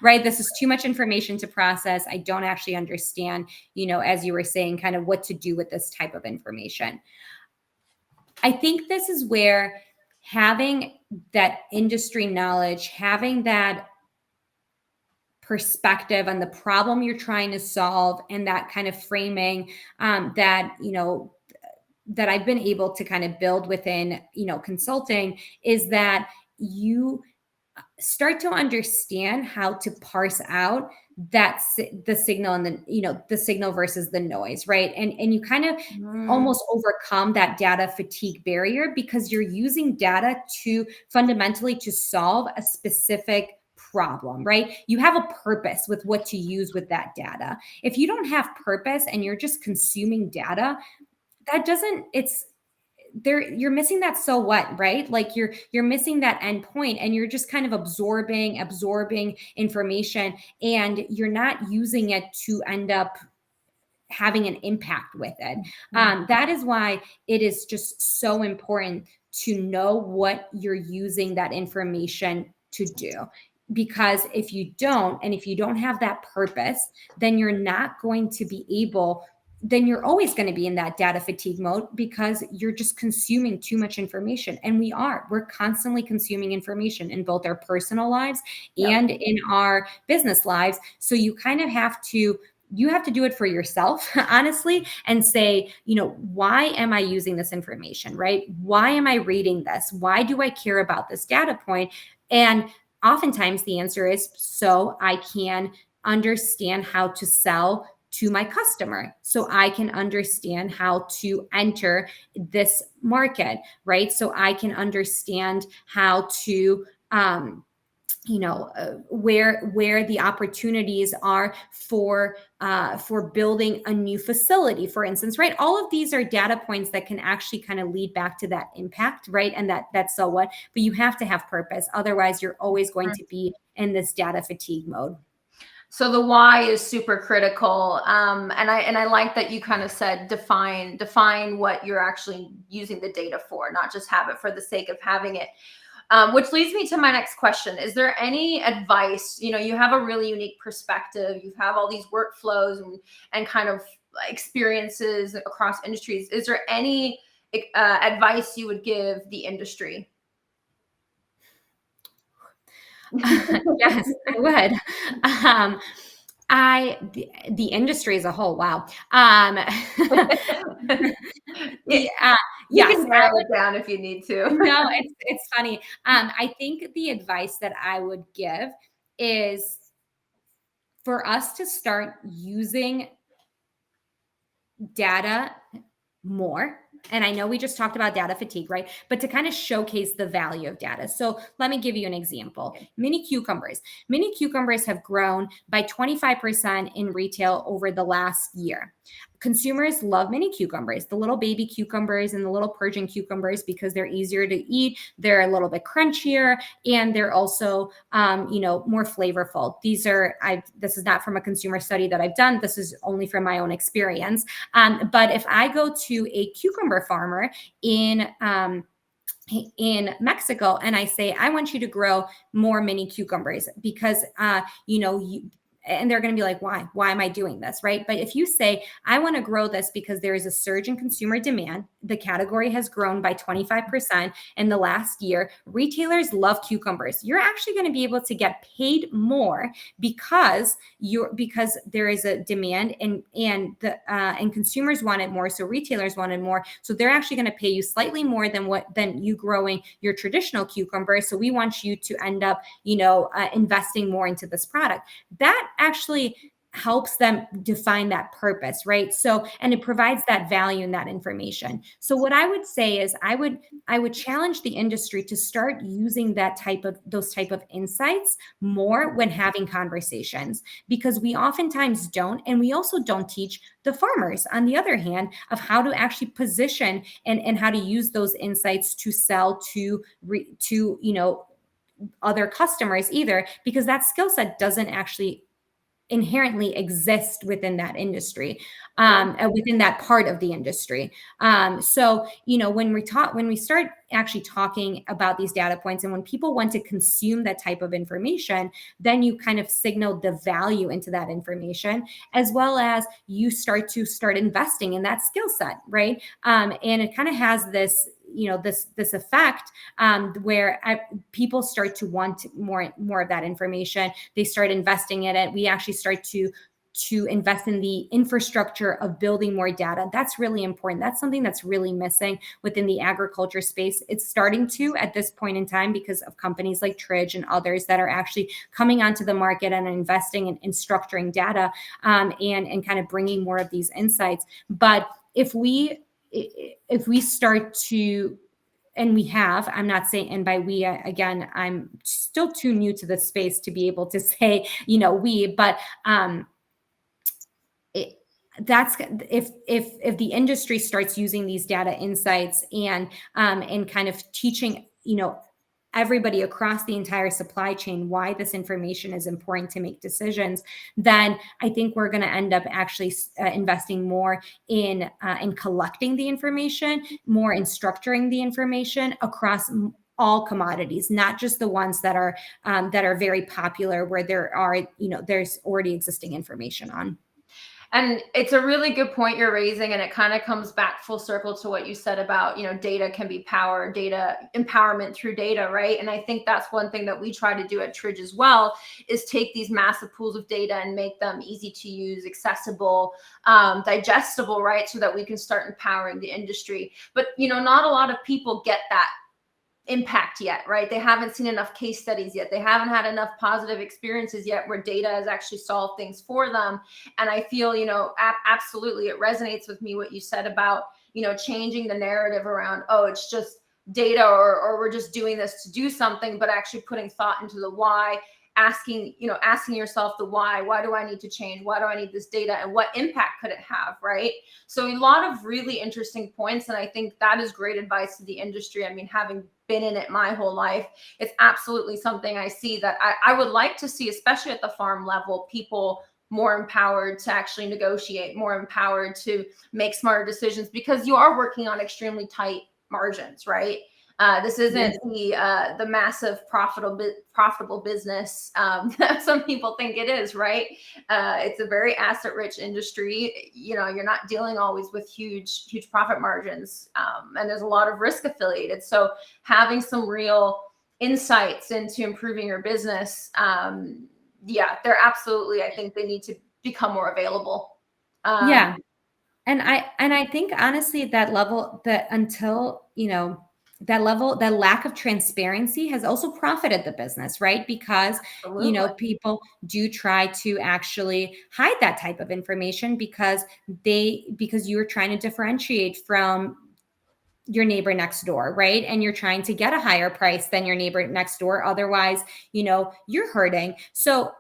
Right? This is too much information to process. I don't actually understand, as you were saying, kind of what to do with this type of information. I think this is where having that industry knowledge, having that perspective on the problem you're trying to solve, and that kind of framing that, that I've been able to kind of build within, consulting, is that you start to understand how to parse out the signal and the signal versus the noise, right? And you kind of almost overcome that data fatigue barrier, because you're using data to fundamentally to solve a specific problem, right? You have a purpose with what to use with that data. If you don't have purpose and you're just consuming data, that doesn't, it's there, you're missing that so what, right? Like you're missing that end point, and you're just kind of absorbing information, and you're not using it to end up having an impact with it. That is why it is just so important to know what you're using that information to do. Because if you don't, and if you don't have that purpose, then you're not going to be able, then you're always going to be in that data fatigue mode, because you're just consuming too much information. And we're constantly consuming information in both our personal lives and in our business lives. So you kind of have to do it for yourself, honestly, and say, why am I using this information, right? Why am I reading this? Why do I care about this data point? And oftentimes the answer is so I can understand how to sell to my customer, so I can understand how to enter this market, right? So I can understand how to where the opportunities are for building a new facility, for instance, right? All of these are data points that can actually kind of lead back to that impact, right? And that's so what, but you have to have purpose. Otherwise, you're always going to be in this data fatigue mode. So the why is super critical. And I like that you kind of said, define what you're actually using the data for, not just have it for the sake of having it. Which leads me to my next question. Is there any advice? You have a really unique perspective. You have all these workflows and kind of experiences across industries. Is there any advice you would give the industry? Yes, I would. The industry as a whole. Wow. You can narrow it down if you need to. No, it's funny. I think the advice that I would give is for us to start using data more. And I know we just talked about data fatigue, right? But to kind of showcase the value of data. So let me give you an example. Mini cucumbers. Mini cucumbers have grown by 25% in retail over the last year. Consumers love mini cucumbers, the little baby cucumbers and the little Persian cucumbers, because they're easier to eat. They're a little bit crunchier, and they're also, more flavorful. This is not from a consumer study that I've done. This is only from my own experience. But if I go to a cucumber farmer in Mexico and I say, I want you to grow more mini cucumbers because, and they're going to be like, why am I doing this? Right. But if you say, I want to grow this because there is a surge in consumer demand, the category has grown by 25% in the last year. Retailers love cucumbers. You're actually going to be able to get paid more because there is a demand and consumers want it more. So retailers wanted more. So they're actually going to pay you slightly more than you growing your traditional cucumber. So we want you to end up, investing more into this product. That actually helps them define that purpose, right? So, and it provides that value and that information. So what I would say is I would challenge the industry to start using those type of insights more when having conversations, because we oftentimes don't. And we also don't teach the farmers, on the other hand, of how to actually position and how to use those insights to sell to other customers either, because that skill set doesn't actually inherently exist within that industry, within that part of the industry. So, when we start actually talking about these data points, and when people want to consume that type of information, then you kind of signal the value into that information, as well as you start investing in that skill set, right? And it kind of has this this effect where people start to want more of that information. They start investing in it. We actually start to invest in the infrastructure of building more data. That's really important. That's something that's really missing within the agriculture space. It's starting to at this point in time because of companies like Tridge and others that are actually coming onto the market and investing in structuring data and kind of bringing more of these insights. But if we start to, and we have, I'm not saying, and by we, again, I'm still too new to this space to be able to say, but that's if the industry starts using these data insights and kind of teaching, everybody across the entire supply chain why this information is important to make decisions, then I think we're going to end up actually investing more in collecting the information, more in structuring the information across all commodities, not just the ones that are very popular where there's already existing information on. And it's a really good point you're raising, and it kind of comes back full circle to what you said about, data can be power, data empowerment through data, right? And I think that's one thing that we try to do at Tridge as well, is take these massive pools of data and make them easy to use, accessible, digestible, right? So that we can start empowering the industry. But, not a lot of people get that impact yet, right? They haven't seen enough case studies yet. They haven't had enough positive experiences yet where data has actually solved things for them. And I feel, absolutely, it resonates with me what you said about, changing the narrative around, oh, it's just data or we're just doing this to do something, but actually putting thought into the why, asking yourself the why do I need to change? Why do I need this data? And what impact could it have, right? So a lot of really interesting points. And I think that is great advice to the industry. I mean, having been in it my whole life, it's absolutely something I see that I would like to see, especially at the farm level, people more empowered to actually negotiate, more empowered to make smarter decisions, because you are working on extremely tight margins, right? This isn't the massive profitable business that some people think it is, right? It's a very asset-rich industry. You're not dealing always with huge profit margins, and there's a lot of risk affiliated. So having some real insights into improving your business, they're absolutely. I think they need to become more available. And I think honestly that level, that until that lack of transparency has also profited the business, right? Because, people do try to actually hide that type of information because you're trying to differentiate from your neighbor next door, right? And you're trying to get a higher price than your neighbor next door. Otherwise, you're hurting. So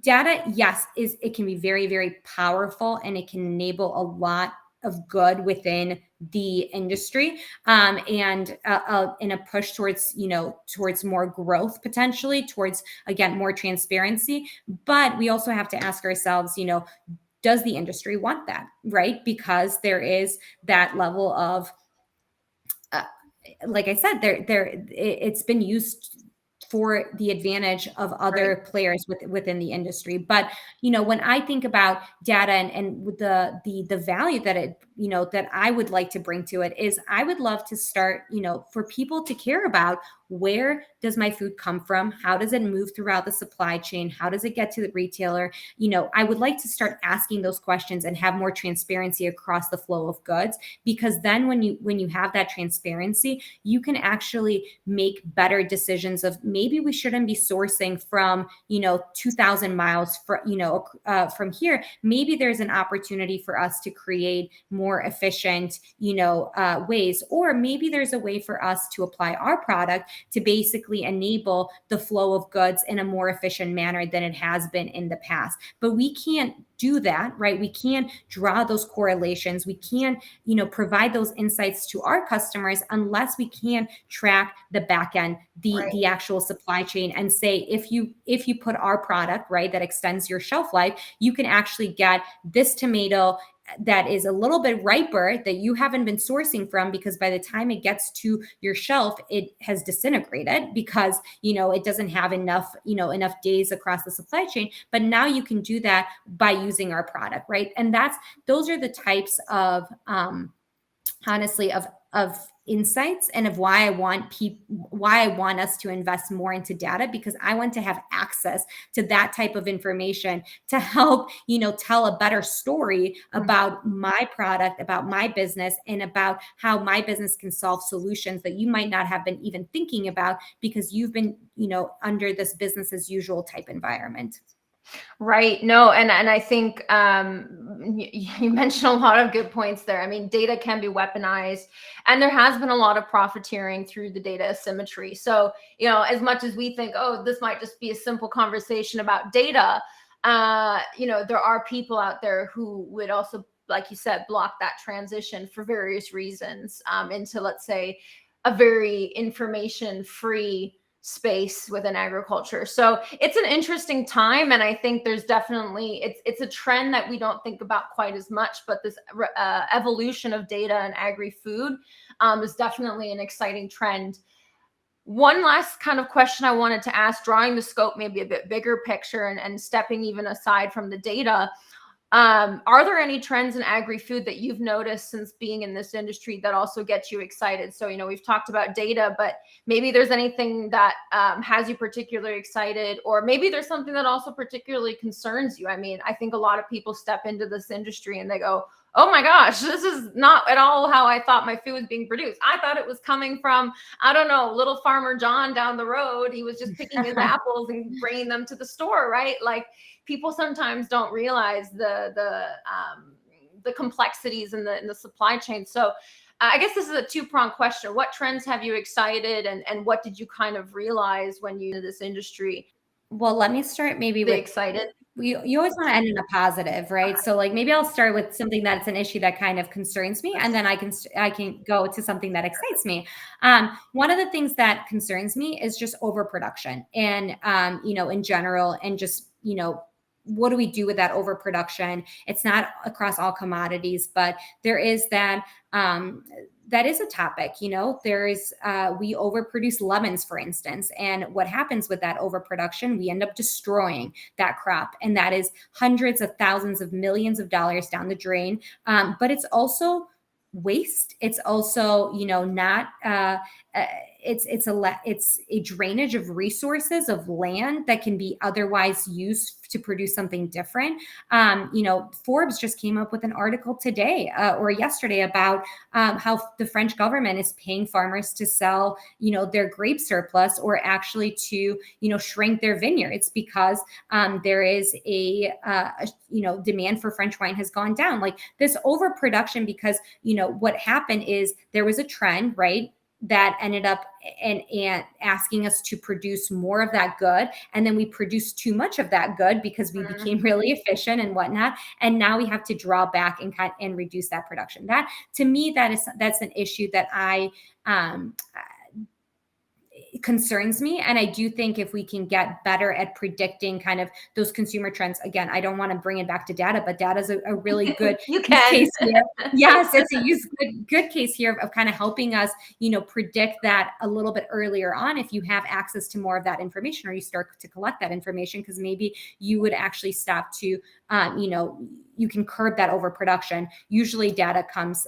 data, yes, it can be very, very powerful, and it can enable a lot of good within the industry, and in a push towards more growth, potentially towards, again, more transparency. But we also have to ask ourselves, does the industry want that, right? Because there is that level of, like I said, it's been used for the advantage of other players within the industry. But, when I think about data and the value that that I would like to bring to it, is I would love to start, for people to care about, where does my food come from? How does it move throughout the supply chain? How does it get to the retailer? I would like to start asking those questions and have more transparency across the flow of goods, because then when you have that transparency, you can actually make better decisions of, maybe we shouldn't be sourcing from 2,000 miles from here. Maybe there's an opportunity for us to create more efficient ways, or maybe there's a way for us to apply our product to basically enable the flow of goods in a more efficient manner than it has been in the past. But we can't do that, right? We can't draw those correlations. We can't, provide those insights to our customers unless we can track the back end, the actual supply chain, and say, if you put our product, right, that extends your shelf life, you can actually get this tomato that is a little bit riper that you haven't been sourcing from, because by the time it gets to your shelf, it has disintegrated because, it doesn't have enough days across the supply chain. But now you can do that by using our product, right? And those are the types of, honestly, of of insights and of why I want us to invest more into data, because I want to have access to that type of information to help, tell a better story about my product, about my business, and about how my business can solve solutions that you might not have been even thinking about because you've been, under this business as usual type environment. Right. No, and I think you mentioned a lot of good points there. I mean, data can be weaponized, and there has been a lot of profiteering through the data asymmetry. So, as much as we think, oh, this might just be a simple conversation about data, there are people out there who would also, like you said, block that transition for various reasons into, let's say, a very information-free space within agriculture. So it's an interesting time, and I think there's definitely it's a trend that we don't think about quite as much, but this evolution of data and agri-food is definitely an exciting trend. One last kind of question I wanted to ask, drawing the scope maybe a bit bigger picture and stepping even aside from the data. Are there any trends in agri-food that you've noticed since being in this industry that also gets you excited? So, we've talked about data, but maybe there's anything that has you particularly excited, or maybe there's something that also particularly concerns you. I mean, I think a lot of people step into this industry and they go, oh my gosh, this is not at all how I thought my food was being produced. I thought it was coming from, I don't know, little farmer John down the road. He was just picking his apples and bringing them to the store, right? Like, people sometimes don't realize the complexities in the supply chain. So I guess this is a two-pronged question. What trends have you excited, and what did you kind of realize when you into this industry? Well, let me start maybe with excited. You always want to end in a positive, right? So like maybe I'll start with something that's an issue that kind of concerns me, and then I can go to something that excites me. One of the things that concerns me is just overproduction, and in general, and just what do we do with that overproduction? It's not across all commodities, but there is that. That is a topic, there is, we overproduce lemons, for instance. And what happens with that overproduction, we end up destroying that crop. And that is hundreds of thousands of millions of dollars down the drain. But it's also waste. It's also, not, it's a drainage of resources of land that can be otherwise used to produce something different. Forbes just came up with an article today or yesterday about how the French government is paying farmers to sell, their grape surplus, or actually to, shrink their vineyards because there is a demand for French wine has gone down. Like this overproduction, because, what happened is there was a trend, right, that ended up and asking us to produce more of that good. And then we produced too much of that good because we became really efficient and whatnot. And now we have to draw back and reduce that production. That, to me, that's an issue that concerns me. And I do think if we can get better at predicting kind of those consumer trends, again, I don't want to bring it back to data, but data is a really good case here. Yes, it's a good case here of kind of helping us, predict that a little bit earlier on if you have access to more of that information, or you start to collect that information, because maybe you would actually stop to, you can curb that overproduction. Usually data comes,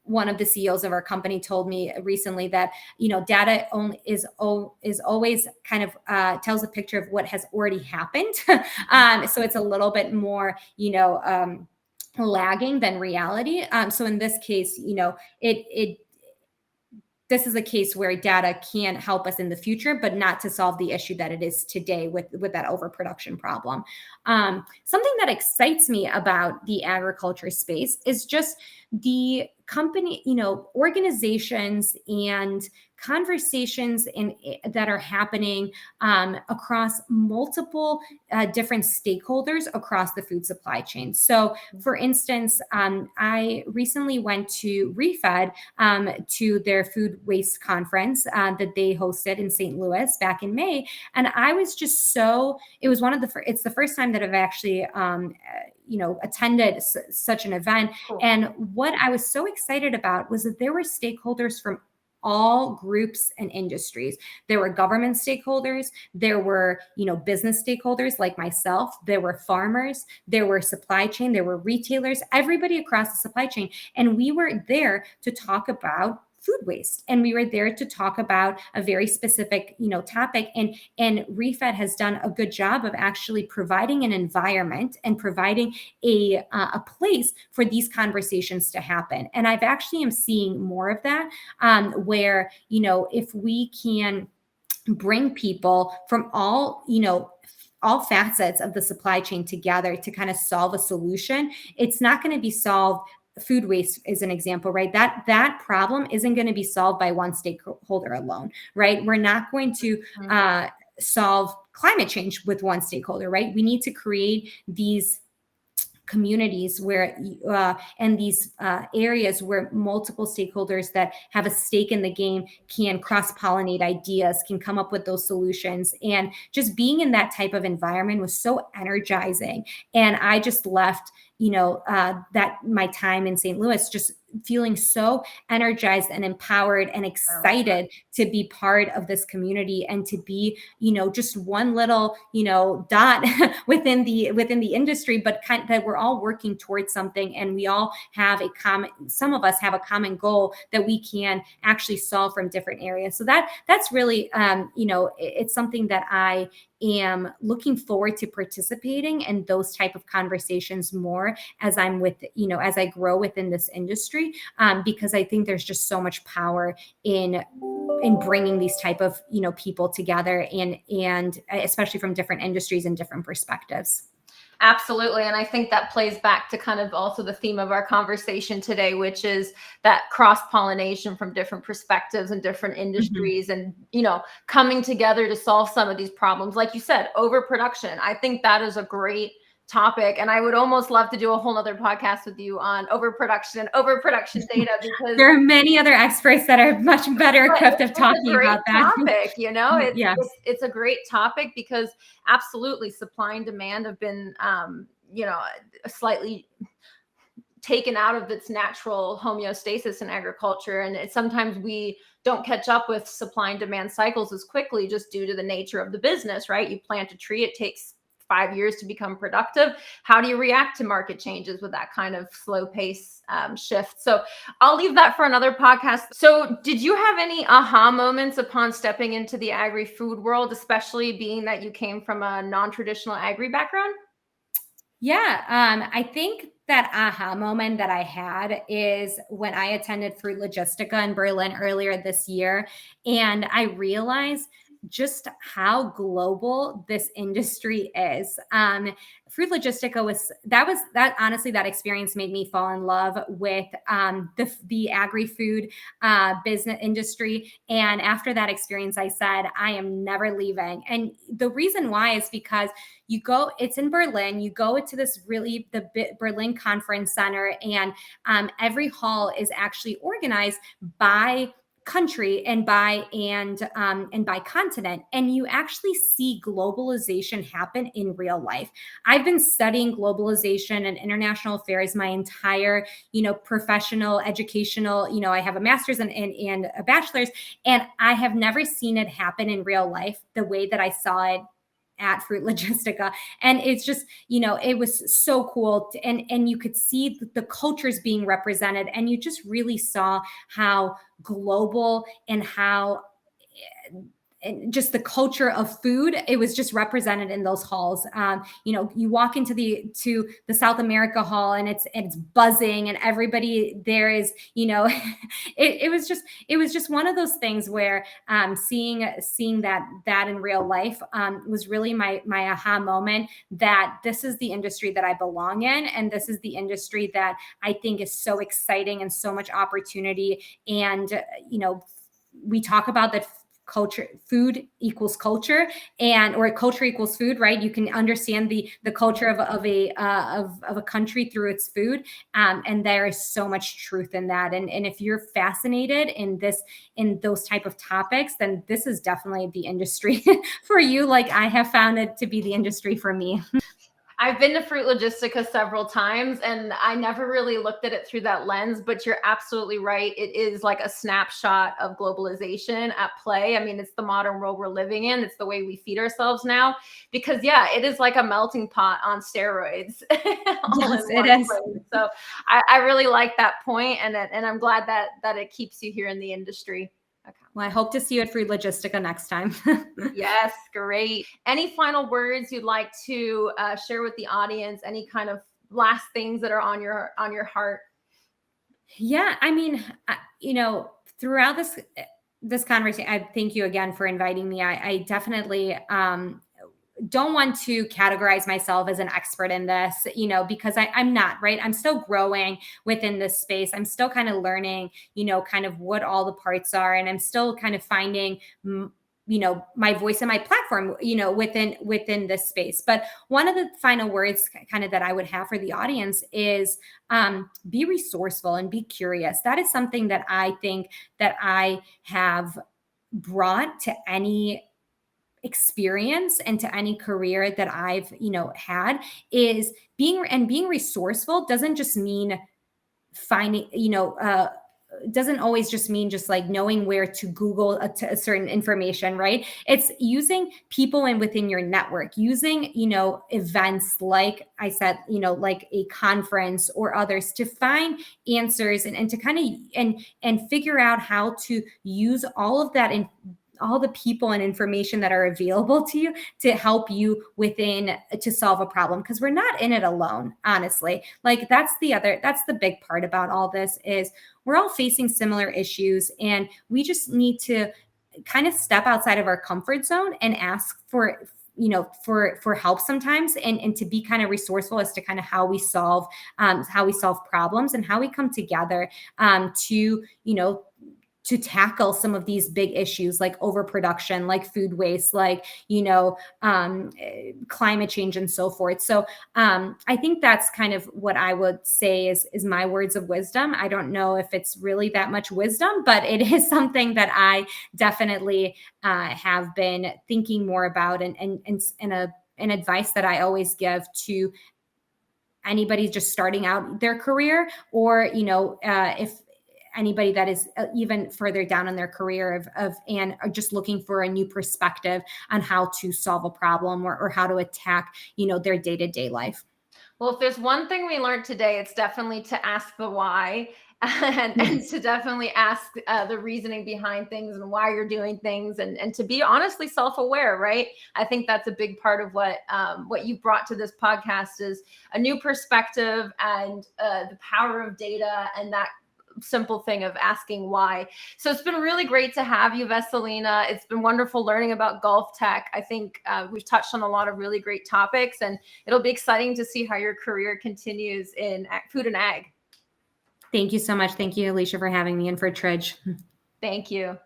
one of the CEOs of our company told me recently that, data only is always kind of tells a picture of what has already happened. So it's a little bit more, lagging than reality. So in this case, this is a case where data can help us in the future, but not to solve the issue that it is today with that overproduction problem. Something that excites me about the agriculture space is just the company, organizations and conversations that are happening across multiple different stakeholders across the food supply chain. So, for instance, I recently went to ReFed to their food waste conference that they hosted in St. Louis back in May, and I was just it was it's the first time that I've actually attended such an event. Cool. And what I was so excited about was that there were stakeholders from all groups and industries. There were government stakeholders, there were, business stakeholders like myself, there were farmers, there were supply chain, there were retailers, everybody across the supply chain. And we were there to talk about food waste. And we were there to talk about a very specific, topic. And ReFed has done a good job of actually providing an environment and providing a place for these conversations to happen. And I've actually am seeing more of that, where, if we can bring people from all facets of the supply chain together to kind of solve a solution, it's not going to be solved. Food waste is an example, right? That problem isn't going to be solved by one stakeholder alone, right? We're not going to solve climate change with one stakeholder, right? We need to create these communities where and these areas where multiple stakeholders that have a stake in the game can cross-pollinate ideas, can come up with those solutions. And just being in that type of environment was so energizing. And I just left that my time in St. Louis just feeling so energized and empowered and excited to be part of this community and to be, just one little, dot within the industry, but that we're all working towards something, and we all have some of us have a common goal that we can actually solve from different areas. So that's really, it's something that I am looking forward to participating in those type of conversations more as I'm as I grow within this industry, because I think there's just so much power in bringing these type of, people together and especially from different industries and different perspectives. Absolutely. And I think that plays back to kind of also the theme of our conversation today, which is that cross-pollination from different perspectives and different industries and, coming together to solve some of these problems. Like you said, overproduction. I think that is a great topic. And I would almost love to do a whole other podcast with you on overproduction data, because there are many other experts that are much better equipped of talking about that topic. It's a great topic because absolutely supply and demand have been, slightly taken out of its natural homeostasis in agriculture. And sometimes we don't catch up with supply and demand cycles as quickly just due to the nature of the business, right? You plant a tree, it takes 5 years to become productive. How do you react to market changes with that kind of slow pace shift? So I'll leave that for another podcast. So did you have any aha moments upon stepping into the agri-food world, especially being that you came from a non-traditional agri background? Yeah, I think that aha moment that I had is when I attended Fruit Logistica in Berlin earlier this year, and I realized just how global this industry is. Fruit Logistica honestly, that experience made me fall in love with the agri-food business industry. And after that experience, I said, I am never leaving. And the reason why is because it's in Berlin, you go to the Berlin Conference Center, and every hall is actually organized by country and by continent, and you actually see globalization happen in real life. I've been studying globalization and international affairs my entire professional educational, I have a master's and a bachelor's, and I have never seen it happen in real life the way that I saw it at Fruit Logistica. And it's just, it was so cool. And you could see the cultures being represented, and you just really saw how global and how and just the culture of food, it was just represented in those halls. You walk into the South America hall, and it's buzzing, and everybody there is, it was just one of those things where seeing that in real life was really my aha moment, that this is the industry that I belong in, and this is the industry that I think is so exciting and so much opportunity. And we talk about that food equals culture, or culture equals food, right? You can understand the culture of a country through its food, and there is so much truth in that. And if you're fascinated in those type of topics, then this is definitely the industry for you. Like I have found it to be the industry for me. I've been to Fruit Logistica several times and I never really looked at it through that lens, but you're absolutely right. It is like a snapshot of globalization at play. I mean, it's the modern world we're living in. It's the way we feed ourselves now because yeah, it is like a melting pot on steroids. All Yes, in it one is. place. So I really like that point, and I'm glad that it keeps you here in the industry. Okay. Well, I hope to see you at Fruit Logistica next time. Yes, great. Any final words you'd like to share with the audience? Any kind of last things that are on your heart? Yeah, I mean, throughout this conversation, I thank you again for inviting me. I definitely don't want to categorize myself as an expert in this, because I'm not, right? I'm still growing within this space. I'm still kind of learning, kind of what all the parts are, and I'm still kind of finding my voice and my platform, within this space. But one of the final words kind of that I would have for the audience is be resourceful and be curious. That is something that I think that I have brought to any experience and to any career that I've, had, is being resourceful doesn't just mean finding, doesn't always just mean just like knowing where to Google a certain information, right? It's using people within your network, using, events like I said, like a conference or others to find answers and to kind of, and figure out how to use all of that in all the people and information that are available to you to help you to solve a problem. Because we're not in it alone, honestly. Like that's the big part about all this is we're all facing similar issues, and we just need to kind of step outside of our comfort zone and ask for help sometimes, and to be kind of resourceful as to kind of how we solve problems and how we come together to tackle some of these big issues like overproduction, like food waste, like, climate change and so forth. So I think that's kind of what I would say is my words of wisdom. I don't know if it's really that much wisdom, but it is something that I definitely have been thinking more about, and an advice that I always give to anybody just starting out their career, or, if anybody that is even further down in their career and are just looking for a new perspective on how to solve a problem or how to attack, their day-to-day life. Well, if there's one thing we learned today, it's definitely to ask the why and to definitely ask the reasoning behind things and why you're doing things, and to be honestly self-aware, right? I think that's a big part of what you brought to this podcast is a new perspective and the power of data and that simple thing of asking why. So it's been really great to have you, Vesselina. It's been wonderful learning about GolfTEC. I think we've touched on a lot of really great topics, and it'll be exciting to see how your career continues in food and ag. Thank you so much. Thank you, Alicia, for having me, and for Tridge. Thank you.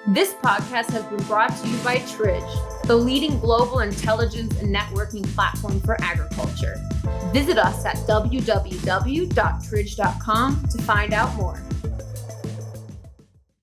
This podcast has been brought to you by Tridge, the leading global intelligence and networking platform for agriculture. Visit us at www.tridge.com to find out more.